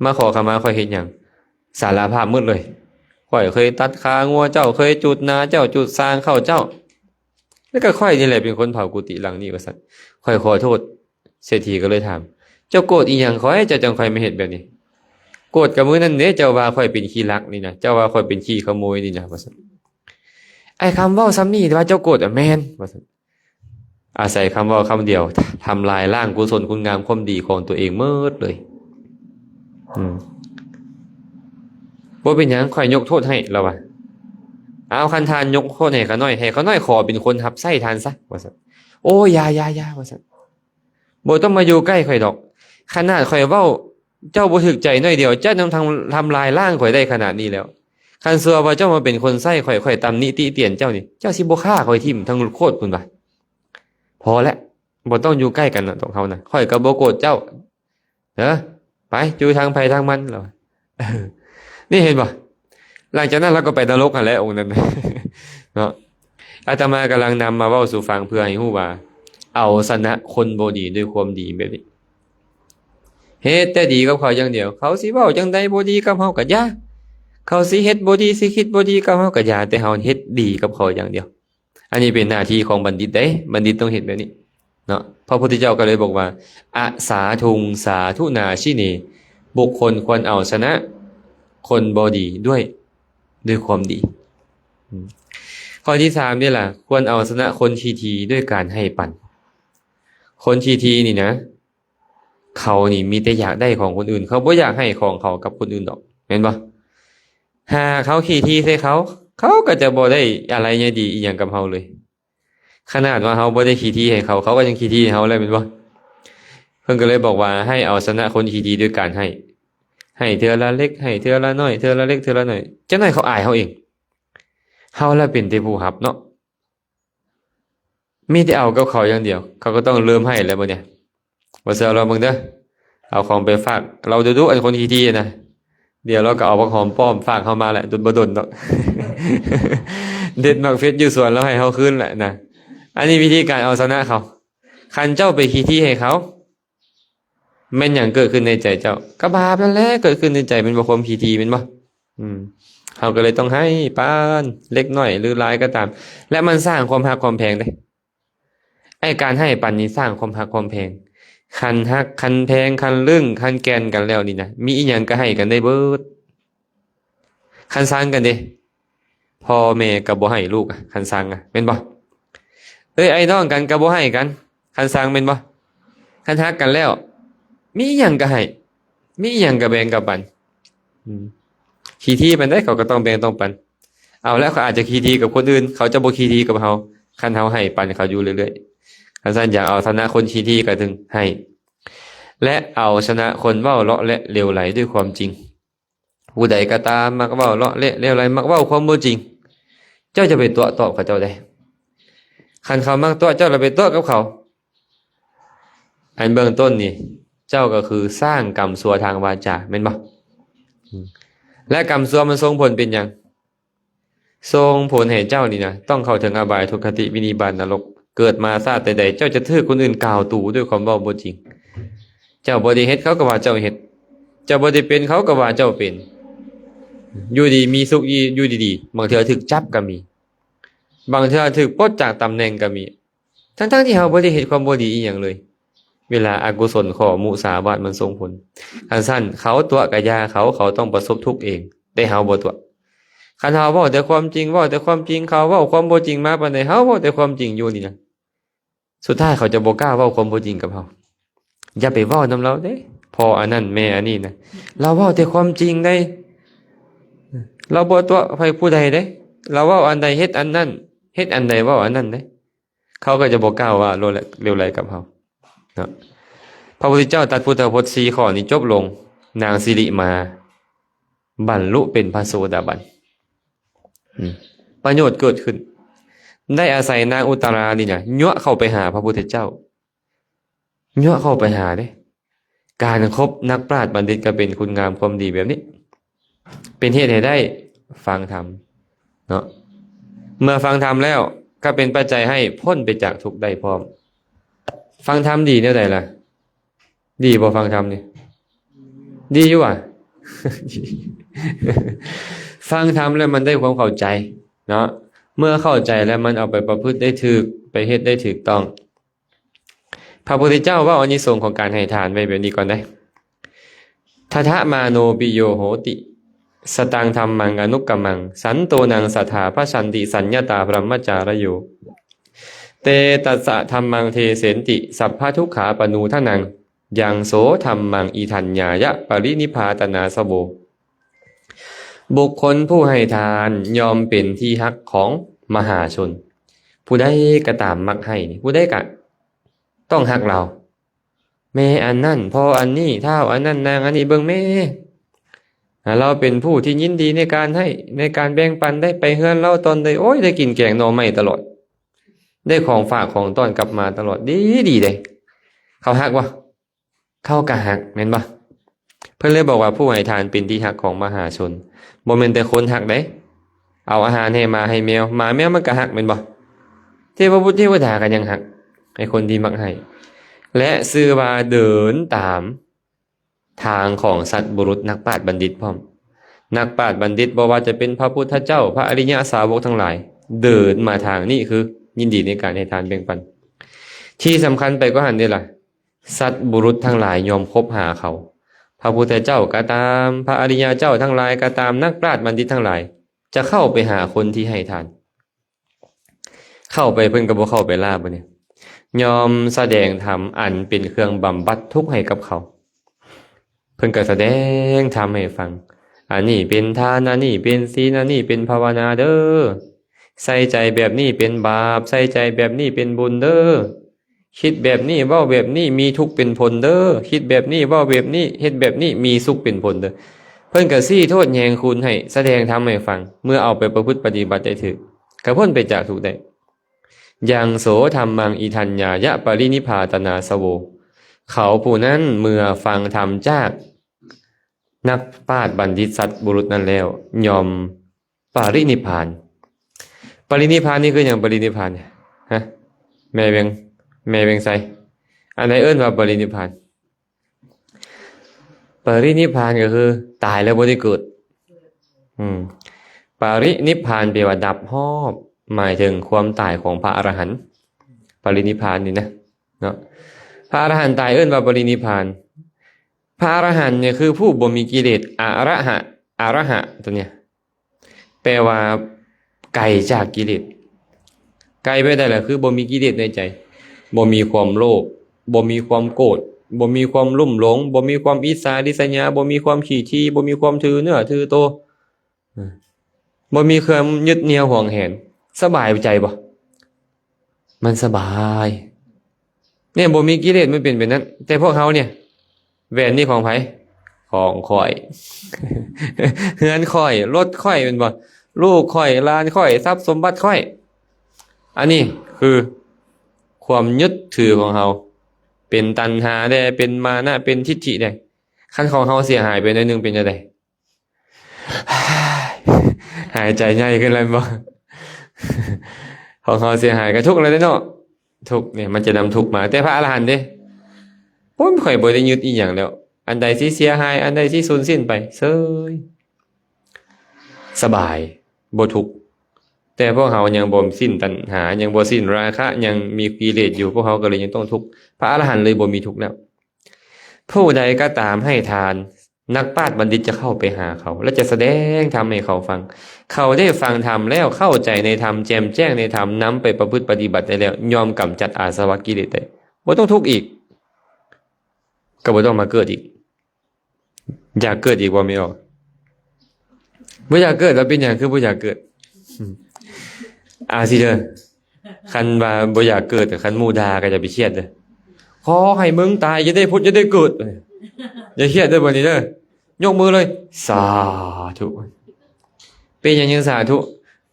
มาขอขมาค่อยเฮ็ดหยังสารภาพหมดเลยค่อยเคยตัดขางัวเจ้าเคยจุดนาเจ้าจุดสร้างเข้าเจ้าแล้วก็ค่อยนี่แหละเป็นคนเผากุฏิหลังนี้ว่าซั่นค่อยขอโทษเศรษฐีก็เลยถามเจ้าโกรธอีหยังขอให้เจ้าจังค่อยมาเฮ็ดแบบนี้ โกรธกับมื้อนั้นเด้เจ้าว่าข่อยเป็นขี้ลักนี่นะเจ้าว่าข่อยเป็นขี้ขโมยนี่นะว่าซั่นไอ้คำเว้าซ้ำนี่ว่าเจ้าโกรธอะแม่นว่าซั่นอาศัยคำเว้าคำเดียวทำลายล้างกุศลคุณงามความดีของตัวเองหมดเลยบ่เป็นหยังข่อยยกโทษให้แล้วว่าเอาคันทานยกโทษให้เขาน้อยให้เขาน้อยขอเป็นคนรับใช้ทานซะว่าซั่นโอ้ยาว่าซั่นบ่ต้องมาอยู่ใกล้ข่อยดอกขนาดข่อยเว้าเจ้าบ่ถึกใจน้อยเดียวเจ้านำทำลายล้างข่อยได้ขนาดนี้แล้วคันซัวว่าเจ้ามาเป็นคนใช้ข่อยตำหนิติเตียนเจ้านี่เจ้าสิบ่ฆ่าข่อยทิ่มทั้งโคตรพุ่นว่าพอแล้วบ่ต้องอยู่ใกล้กันน่ะต้องเขาน่ะข่อยก็บ่โกรธเจ้าเด้อไปอยู่ทางไผทางมันแล้วนี่เห็นบ่หลังจากนั้นเราก็ไปนรกกันแล้วองค์นั้น เนาะอาตมากำลังนำมาเว้าสู่ฟังเพื่อให้ฮู้ว่าเอาชนะคนบ่ดีด้วยความดีแบบนี้เฮ็ดแต่ดีกับเขาอย่างเดียวเขาสิเว้าจังใดบ่ดีกับเฮาก็อย่าเขาสิเฮ็ดบ่ดีสิคิดบ่ดีกับเฮาก็อย่าแต่เฮาเฮ็ดดีกับเขาอย่างเดียวอันนี้เป็นหน้าที่ของบัณฑิตเด้บัณฑิตต้องเฮ็ดแบบนี้เนาะพระพุทธเจ้าก็เลยบอกว่าอะสาทุงสาธุนาชิเนบุคคลควรเอาชนะคนบ่ดีด้วยความดีข้อที่3นี่ล่ะควรเอาชนะคนทีด้วยการให้ปันคนทีนี่นะเขานี่มีแต่อยากได้ของคนอื่นเขาบ่อยากให้ของเขากับคนอื่นดอกแม่นบ่หาเขาขี้ทีใส่เขาก็จะบ่ได้อะไรใหญ่ดีอีหยังกับเฮาเลยขนาดว่าเฮาบ่ได้ขี้ทีให้เขาก็ยังขี้ทีให้เฮาเลยแม่นบ่เพิ่นก็เลยบอกว่าให้เอาชนะคนขี้ทีด้วยการให้เทื่อละเล็กให้เทื่อละน้อยเทื่อละเล็กเทื่อละน้อยจังได๋เขาอายเฮาเองเฮาละเป็นแต่ผู้รับเนาะมีแต่เอากับเขาอย่างเดียวเขาก็ต้องเริ่มให้แล้วบ่เนี่ยบ่เชื่อเราเบิ่งเด้อเอาของไปฝากเราดูๆอันคนขี้ทีนะเดี๋ยวเราก็เอาบักหอมป้อมฝากเฮามาแหละบ่ดนดอก เด็ดมักเฟซอยู่สวนแล้วให้เฮาคืนแหละนะอันนี้วิธีการเอาชนะเขาคันเจ้าไปขี้ทีให้เขาแม่นหยังเกิดขึ้นในใจเจ้าก็บาปนั่นแหละเกิดขึ้นในใจเป็นบ่ความขี้ทีแม่นบ่เฮาก็เลยต้องให้ปานเล็กน้อยหรือหลายก็ตามและมันสร้างความฮักความแพงเด้ไอ้การให้ปันนี้สร้างความฮักความแพงคันฮักคันแพงคันลึ่งคันแกนกันแล้วนี่นะมีอีหยังก็ให้กันได้เบิดคันสร้างกันเด้พ่อแม่ก็บ่ให้ลูกคันสร้างแม่นบ่ไอ้น้องกันก็บ่ให้กันคันสร้างแม่นบ่คันฮักกันแล้วมีอีหยังก็ให้มีอีหยังก็แบ่งกับปันขี้ทีมันได้เขาก็ต้องแบ่งต้องปันเอาแล้วเขาอาจจะขี้ทีกับคนอื่นเขาจะบ่ขี้ทีกับเฮาคันเฮาให้ปันเขาอยู่เรื่อยๆคันซั่นอยากเอาชนะคนขี้ทีก็ถึงให้และเอาชนะคนเว้าเลาะและเลวไหลด้วยความจริงผู้ใดก็ตามมักเว้าเลาะและเลวไหลมักเว้าความบ่จริงเจ้าจะไปตัวตอบกับเจ้าได้คันเขามักตัวเจ้าแล้วไปตัวกับเขาอันเบื้องต้นนี่เจ้าก็คือสร้างกรรมชั่วทางวาจาแม่นบ่และกรรมชั่วมันส่งผลเป็นหยังส่งผลให้เจ้านี่นะต้องเข้าถึงอบายทุกขติวินิบาตนรกเกิดมาชาติใดๆเจ้าจะถือคนอื่นกล่าวตู่ด้วยความเว้าบ่จริงเจ้าบ่ได้เฮ็ดเขาก็ว่าเจ้าเฮ็ดเจ้าบ่ได้เป็นเขาก็ว่าเจ้าเป็นอยู่ดีมีสุขอยู่ดีๆบางเทื่อถูกจับก็มีบางเทื่อถูกปลดจากตำแหน่งก็มีทั้งๆที่เฮาบ่ได้เฮ็ดความบ่ดีอีหยังเลยเวลาอกุศลข้อมุสาวาทมันส่งผลคันซั่นเขาตัวกะยาเขาต้องประสบทุกข์เองแต่เฮาบ่ตัวคันเฮาเว้าแต่ความจริงเว้าแต่ความจริงเขาเว้าความบ่จริงมาปานใดเฮาเว้าแต่ความจริงอยู่นี่นะสุดท้ายเขาจะบ่กล้าเว้าความบ่จริงกับเฮาอย่าไปเว้านำเราเด้พ่ออันนั้นแม่อันนี้นะเราเว้าแต่ความจริงได้เราบ่ตัวใครผู้ใดเด้เราเว้าอันใดเฮ็ดอันนั้นเฮ็ดอันใดเว้าอันนั้นเด้เขาก็จะบ่กล้าว่าโลละเร็วไหลกับเฮาเนาะพระพุทธเจ้าตรัสพุทธพจน์4ข้อนี้จบลงนางสิริมาบรรลุเป็นพระโสดาบันประโยชน์เกิดขึ้นได้อาศัยนางอุตรานี่นะยั่วเข้าไปหาพระพุทธเจ้ายั่วเข้าไปหาเด้การคบนักปราชญ์บัณฑิตก็เป็นคุณงามความดีแบบนี้เป็นเหตุให้ได้ฟังธรรมเนาะเมื่อฟังธรรมแล้วก็เป็นปัจจัยให้พ้นไปจากทุกข์ได้พร้อมฟังธรรมดีแนวใดล่ะดีบ่ฟังธรรมนี่ดีอยู่อ่ะ ฟังธรรมแล้วมันได้ความเข้าใจเนาะเมื่อเข้าใจแล้วมันเอาไปประพฤติได้ถูกไปเฮ็ดได้ถูกต้องพระพุทธเจ้าว่าอานิสงส์ของการให้ทานไว้แบบนี้ก่อนได้ ทัทธมาโนปิโยโหติสตังธรรมังอนุกกัมมังสันโตนังสัทธาพระชันติสัญญาตาพรหมจารโยเตตัสสะธรรมังเทเสนติสัพพทุกขาปนูทนังยังโสธรรมังอิทัญญายะปรินิพพาตนาสโบบุคคลผู้ให้ทานยอมเป็นที่ฮักของมหาชนผู้ใดก็ตามมักให้ผู้ใดก็ต้องฮักเราแม่อันนั่นพ่ออันนี้เท่าอันนั้นนางอันนี้เบิ่งแม่เราเป็นผู้ที่ยินดีในการให้ในการแบ่งปันได้ไปเฮือนเล่าตอนได้โอ้ยได้กินแกงหน่อไม้ตลอดได้ของฝากของต้อนกลับมาตลอดดีดีเลยเขาฮักวะเข้ากะฮักแม่นบ่เพิ่นเลยบอกว่าผู้ให้ทานเป็นที่ฮักของมหาชนบ่แม่นแต่คนฮักได้เอาอาหารให้มาให้แมวหมาแมวมันก็ฮักแม่นบ่เทพบุตรเทวดาก็ยังฮักให้คนที่มักให้และชื่อว่าเดินตามทางของสัตว์บุรุษนักปราชญ์บัณฑิตพร้อมนักปราชญ์บัณฑิตบ่ว่าจะเป็นพระพุทธเจ้าพระอริยสาวกทั้งหลายเดินมาทางนี้คือยินดีในการให้ทานแบ่งปันที่สำคัญไปก็หันนี่ล่ะสัตว์บุรุษทั้งหลายยอมคบหาเขาพระพุทธเจ้าก็ตามพระอริยเจ้าทั้งหลายก็ตามนักปราชญ์บัณฑิตทั้งหลายจะเข้าไปหาคนที่ให้ทานเข้าไปเพิ่นก็บ่เข้าไปล่าบ่เนี่ยยอมแสดงธรรมอันเป็นเครื่องบำบัดทุกข์ให้กับเขาเพิ่นก็แสดงธรรมให้ฟังอันนี้เป็นทานอันนี้เป็นศีลอันนี้เป็นภาวนาเด้อใส่ใจแบบนี้เป็นบาปใส่ใจแบบนี้เป็นบุญเด้อคิดแบบนี้เว้าแบบนี้มีทุกข์เป็นผลเด้อคิดแบบนี้เว้าแบบนี้เฮ็ดแบบนี้มีสุขเป็นผลเด้อเพิ่นก็ซี่โทษแยงคุณให้แสดงธรรมให้ฟังเมื่อเอาไปประพฤติปฏิบัติได้ถึกก็พ้นไปจากทุกข์ได้ยังโสธรรมังอิทัญญายะปรินิพพาตนาสโวเขาผู้นั้นเมื่อฟังธรรมจากนักปราชญ์บัณฑิตสัตบุรุษนั้นแล้วยอมปรินิพพานปรินิพพานนี่คืออย่างปรินิพพานฮะแม่เวงไสอันไหนเอิ้นว่าปรินิพพานปรินิพพานก็คือตายแล้วบ่ได้เกิดปรินิพพานแปลว่าดับฮอบหมายถึงความตายของพระอรหันต์ปรินิพพานนี่นะเนาะพระอรหันต์ตายเอิ้นว่าปรินิพพานพระอรหันต์เนี่ยคือผู้บ่มีกิเลสอรหะตัวเนี่ยแปลว่าไกลจากกิเลสไกลไปได้แหละคือบ่มีกิเลสในใจบ่มีความโลภบ่มีความโกรธบ่มีความลุ่มหลงบ่มีความอิจฉาริษยาบ่มีความขี้ถี่บ่มีความถือเนื้อถือตัวบ่มีความยึดเหนี่ยวห่วงแหนสบายใจบ่มันสบายเนี่ยบ่มีกิเลสมันเป็นแบบนั้นแต่พวกเขาเนี่ยแหวนนี่ของไผของข่อยเฮือนข่อยรถข่อยเป็นบ่ลูกข่อยหลานข่อยทรัพย์สมบัติข่อยอันนี้คือความยึดถือของเฮาเป็นตัณหาได้เป็นมานะเป็นทิฏฐิได้คันของเฮาเสียหายไปหน่อยนึงเป็นจังได๋หายใจง่ายขึ้นแล้วบ่ของเฮาเสียหายก็ทุกข์แล้วเนาะทุกข์เนี่ยมันจะนำทุกข์มาแต่พระอรหันต์เด้บ่ค่อยบ่ได้ยึดอีหยังแล้วอันใดที่เสียหายอันใดที่สูญสิ้นไปเฉยสบายบ่ทุกข์แต่พวกเขายังบ่สิ้นตัณหายังบ่สิ้นราคะยังมีกิเลสอยู่พวกเขาก็เลยยังต้องทุกข์พระอรหันต์เลยบ่มีทุกข์แล้วผู้ใดก็ตามให้ทานนักปราชญ์บัณฑิตจะเข้าไปหาเขาและจะแสดงธรรมให้เขาฟังเขาได้ฟังธรรมแล้วเข้าใจในธรรมแจ่มแจ้งในธรรมนำไปประพฤติปฏิบัติได้แล้วยอมกำจัดอาสวะกิเลสได้บ่ต้องทุกข์อีกก็บ่ต้องมาเกิดอีกอยากเกิดอีกบ่ไม่ออกบ่อยากเกิดแล้วเป็นหยังคือบ่อยากเกิดสิเด้อคันว่าบ่อยากเกิดแต่คันหมู่ด่าก็จะไปเครียดเด้อขอให้มึงตายจะได้พุทธจะได้เกิดอย่าเครียดเด้อบัดนี้เด้อยกมือเลยสาธุเป็นหยังสาธุ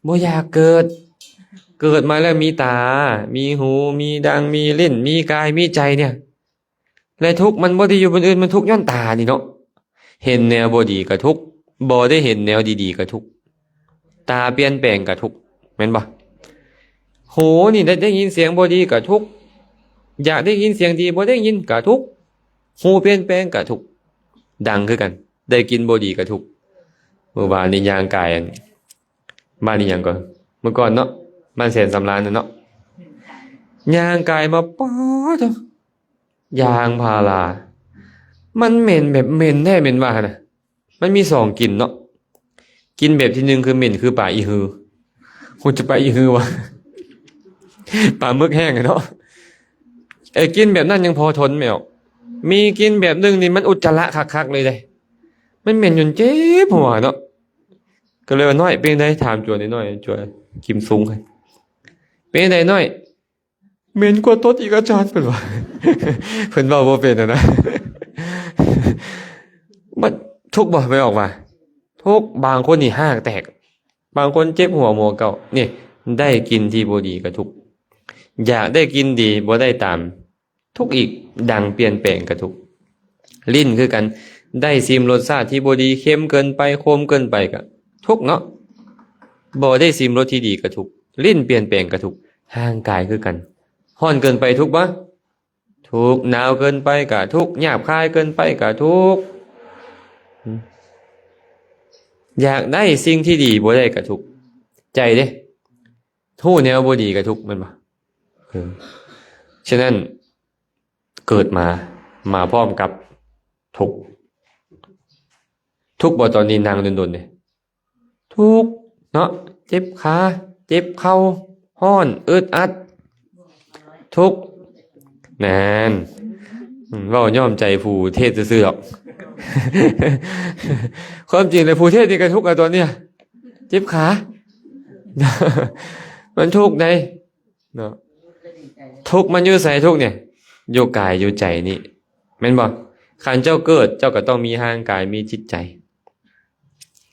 บ่อยากเกิดมาแล้วมีตามีหูมีดังมีลิ้นมีกายมีใจเนี่ยและทุกข์มันบ่ได้อยู่บนอื่นมันทุกข์ย้อนตานี่เนาะเห็นแนวบ่ดีก็ทุกข์บ่ได้เห็นแนวดีๆก็ทุกข์ตาเปลี่ยนแปลงก็ทุกข์แม่นบ่หูนี่ได้ยินเสียงบ่ดีก็ทุกข์อยากได้ยินเสียงดีบ่ได้ยินก็ทุกข์หูเปลี่ยนแปลงก็ทุกข์ดังคือกันได้กินบ่ดีก็ทุกข์เมื่อวานนี้ยางกายบ้านนี้ยังก่อนเมื่อก่อนเนาะบ้านแสนสำราญเนาะยางกายมาป๊อดยางพารา มันเหม็นแบบเหม็นแท้เหม็นว่านะมันมี2กลิ่นเนาะกินแบบที่1คือเหม็นคือปลาอีฮือคุณจะปลาอีฮือวะปลาหมึกแห้งเนาะกินแบบนั้นยังพอทนไม่ออกมีกินแบบนึงนี่มันอุจจาระคักๆเลยเด้มันเหม็นจนเจ็บหัวเนาะก็เลยว่าน้อยเป็นได้ถามจวนนิดหน่อยจวนกิมซุงให้เป็นได้น้อยเหม็นกว่าต๊ดอีกอาจารย์เพิ่นว่าเพิ่นเว้าบ่เป็นนะมันทุกข์บ่ไม่ออกมาทุกข์บางคนนี่ห้างแตกบางคนเจ็บหัวหมอเก่านี่ได้กินที่บ่ดีก็ทุกข์อยากได้กินดีบ่ได้ตามทุกข์อีกดังเปลี่ยนแปลงก็ทุกข์ลิ้นคือกันได้ซิมรสชาติที่บ่ดีเค็มเกินไปขมเกินไปก็ทุกข์เนาะบ่ได้ซิมรสที่ดีก็ทุกข์ลิ้นเปลี่ยนแปลงก็ทุกข์ร่างกายคือกันร้อนเกินไปทุกข์บ่ทุกข์หนาวเกินไปก็ทุกข์หยาบคายเกินไปก็ทุกข์อยากได้สิ่งที่ดีบ่ได้ก็ทุกข์ใจเด้ฮู้แนวบ่ดีก็ทุกข์แม่นบ่ฉะนั้นเกิดมาพร้อมกับทุกข์ทุกข์บ่ตอนนี้นั่งดนๆเนี่ยทุกข์เนาะเจ็บขาเจ็บเข่าร้อนอึดอัดทุกข์นั่นเว้าย่อมใจผู้เทศซื่อๆหรอกความจริงเลยผู้เทศนี่ก็ทุกข์อ่ะตอนเนี้ยเจ็บขามันทุกข์ใดเนาะทุกข์มันอยู่ไสทุกข์เนี่ยอยู่กายอยู่ใจนี่แม่นบ่คันเจ้าเกิดเจ้าก็ต้องมีร่างกายมีจิตใจ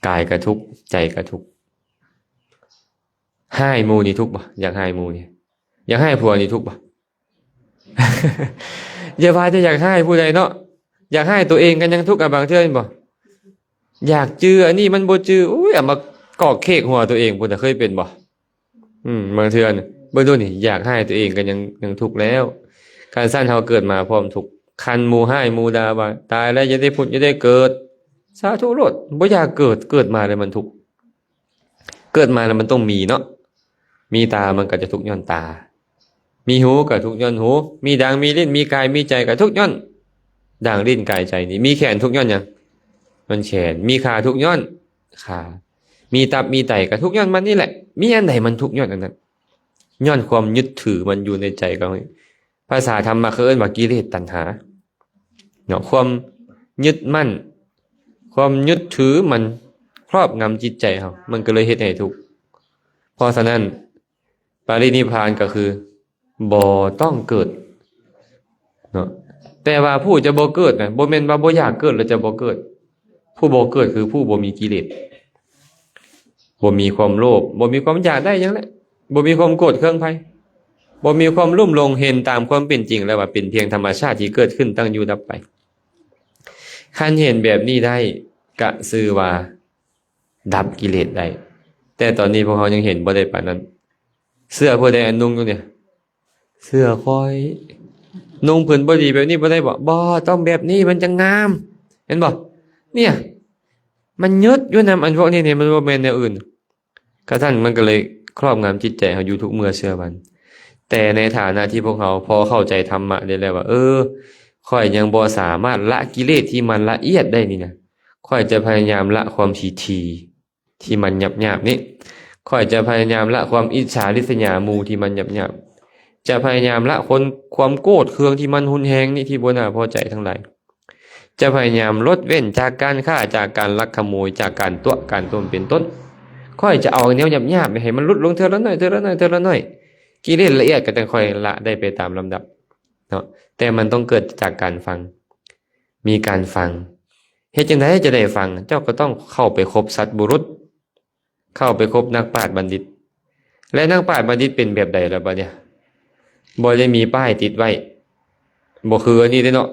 กายก็ทุกข์ใจก็ทุกข์ให้หมู่นี่ทุกข์บ่อยากให้หมู่นี่อยากให้ผัวนี่ทุกข์บ่ อย่าว่าจะอยากให้ผู้ใดเนาะอยากให้ตัวเองกันยังทุกข์กับบางเทื่อนี่บ่อยากจื้ออันนี้มันบ่จื้ออุ้ยเอามากอกเค้กหัวตัวเองพุ่นน่ะเคยเป็นบ่บางเทื่อนี่เบิ่งดูนี่อยากให้ตัวเองกันยังทุกข์แล้วการสั้นเฮาเกิดมาพร้อมทุกข์คันหมู่ให้หมู่ด่าว่าตายแล้วอย่าได้ผุดอย่าได้เกิดสาธุโลดบ่อยากเกิดมาแล้วมันทุกข์เกิดมาแล้วมันต้องมีเนาะมีตามันก็จะทุกข์ย้อนตามีหูก็ทุกข์ย้อนหูมีดังมีลิ้นมีกายมีใจก็ทุกข์ย้อนดังลิ้นกายใจนี่มีแขนทุกข์ย้อนหยังมันแขนมีขาทุกข์ย้อนขามีตับมีไตก็ทุกข์ย้อนมันนี่แหละมีอันใดมันทุกข์ย้อนอันนั้นย้อนความยึดถือมันอยู่ในใจของภาษาธรรมะเขาเอิ้นว่ากิเลสตัณหาเนาะความยึดมั่นความยึดถือมันครอบงำจิตใจเฮามันก็เลยเฮ็ดให้ทุกข์เพราะฉะนั้นปรินิพพานก็คือบ่ต้องเกิดเนาะแต่ว่าผู้จะบ่เกิดน่ะบ่แม่นว่าบ่อยากเกิดแล้วจะบ่เกิดผู้บ่เกิดคือผู้บ่มีกิเลสบ่มีความโลภบ่มีความอยากได้หยังแหละบ่มีความโกรธเคืองไผบ่มีความลุ่มหลงเห็นตามความเป็นจริงแล้วว่าเป็นเพียงธรรมชาติที่เกิดขึ้นตั้งอยู่ดับไปคันเห็นแบบนี้ได้ก็ชื่อว่าดับกิเลสได้แต่ตอนนี้พวกเขายังเห็นบ่ได้ปานนั้นเสื้อผู้ใดอันนุ่งอยู่เนี่ยเสื้อคอยนุ่งผืนบ่ดีแบบนี้บ่ได้บ่ต้องแบบนี้มันจะงามเห็นบ่เนี่ยมันยึดอยู่นำอันพวกนี้เนี่ยมันบ่แม่นแนวอื่นกระทั่งมันก็เลยครอบงำจิตใจเฮาอยู่ทุกเมื่อเชื่อมันแต่ในฐานะที่พวกเขาพอเข้าใจธรรมะได้แล้วว่าข้อยยังบ่สามารถละกิเลสที่มันละเอียดได้นี่นะข้อยจะพยายามละความถี่ที่มันหยาบๆนี่ข้อยจะพยายามละความอิจฉาริษยาหมู่ที่มันหยาบๆจะพยายามละความโกรธเคืองที่มันหุนแฮงนี่ที่บ่น่าพอใจทั้งหลายจะพยายามลดเว้นจากการฆ่าจากการลักขโมยจากการตัวการต้มเป็นต้นค่อยจะเอาแนวหยาบๆให้มันลดลงเทื่อละน้อยกิเลสละเอียดก็ต้องค่อยละได้ไปตามลำดับเนาะแต่มันต้องเกิดจากการฟังมีการฟังเฮ็ดจังได๋จะได้ฟังเจ้าก็ต้องเข้าไปคบสัตบุรุษเข้าไปคบนักปราชญ์บัณฑิตและนักปราชญ์บัณฑิตเป็นแบบใดล่ะบัดเนี่ยบ่ได้มีป้ายติดไว้บ่คืออันนี้เด้เนาะ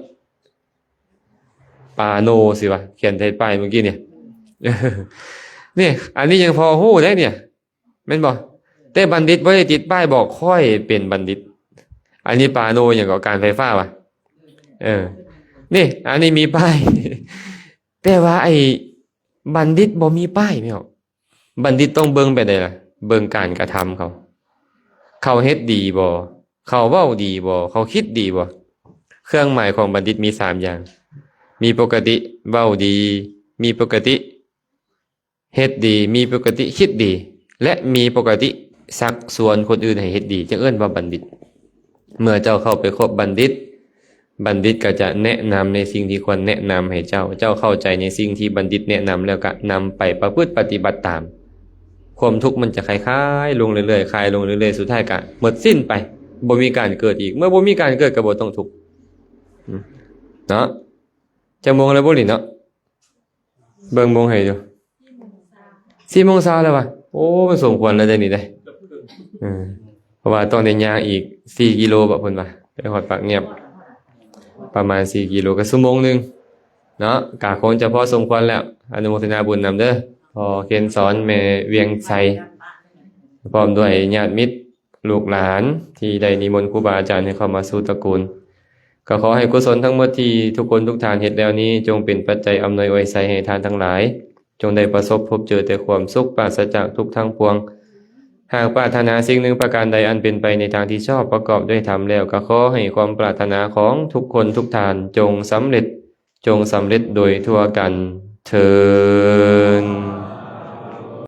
ปาโนสิวะเขียนใส่ป้ายเมื่อกี้เนี่ยนี่อันนี้ยังพอฮู้ได้เนี่ยแม่นบ่แต่บัณฑิตบ่ได้ติดป้ายบอกค่อยเป็นบัณฑิตอันนี้ปาโนอย่างกับการไฟฟ้าวะนี่อันนี้มีป้ายแต่ว่าไอ้บัณฑิตบ่มีป้ายไม่ออกบัณฑิตต้องเบิ่งไปได้ล่ะเบิ่งการกระทำเขาเฮ็ดดีบ่เขาเว้าดีบ่เขาคิดดีบ่เครื่องหมายของบัณฑิตมี3อย่าง มีปกติเว้าดีมีปกติเฮ็ดดีมีปกติคิดดีและมีปกติซักชวนคนอื่นให้เฮ็ดดีจะเอิ้นว่าบัณฑิตเมื่อเจ้าเข้าไปคบบัณฑิตบัณฑิตก็จะแนะนำในสิ่งที่ควรแนะนำให้เจ้าเข้าใจในสิ่งที่บัณฑิตแนะนำแล้วก็นำไปประพฤติปฏิบัติตามความทุกข์มันจะคลายๆลงเรื่อยๆคลายลงเรื่อยๆสุดท้ายก็หมดสิ้นไปบ่มีการเกิดอีกเมื่อบ่มีการเกิดก็บ่ต้องทุกข์เนาะจักโมงแล้วบ่นี่เนาะเบิ่งโมงให้ดู4:20นแล้วว่ะโอ้มันสมควรแล้วได้นี่ได้เพราะว่าต้องได้ย่างอีก4 กิโลบ่เพิ่นว่าไปฮอดปากเงียบประมาณ4 กิโลก็ชั่วโมงนึงเนาะก็คงจะพอสมควรแล้วอนุโมทนาบุญนำเด้อพอเขียนสอนแม่เวียงไสพร้อมด้วยญาติมิตรลูกหลานที่ได้นิมนต์ครูบาอาจารย์ให้เข้ามาสู่ตระกูลก็ขอให้กุศลทั้งหมดที่ทุกคนทุกท่านเฮ็ดแล้วนี้จงเป็นปัจจัยอำนวยอวยไสให้ทานทั้งหลายจงได้ประสบพบเจอแต่ความสุขปราศจากทุกข์ทั้งปวงหากปรารถนาสิ่งหนึ่งประการใดอันเป็นไปในทางที่ชอบประกอบด้วยธรรมแล้วก็ขอให้ความปรารถนาของทุกคนทุกท่านจงสำเร็จโดยทั่วกันเทอญ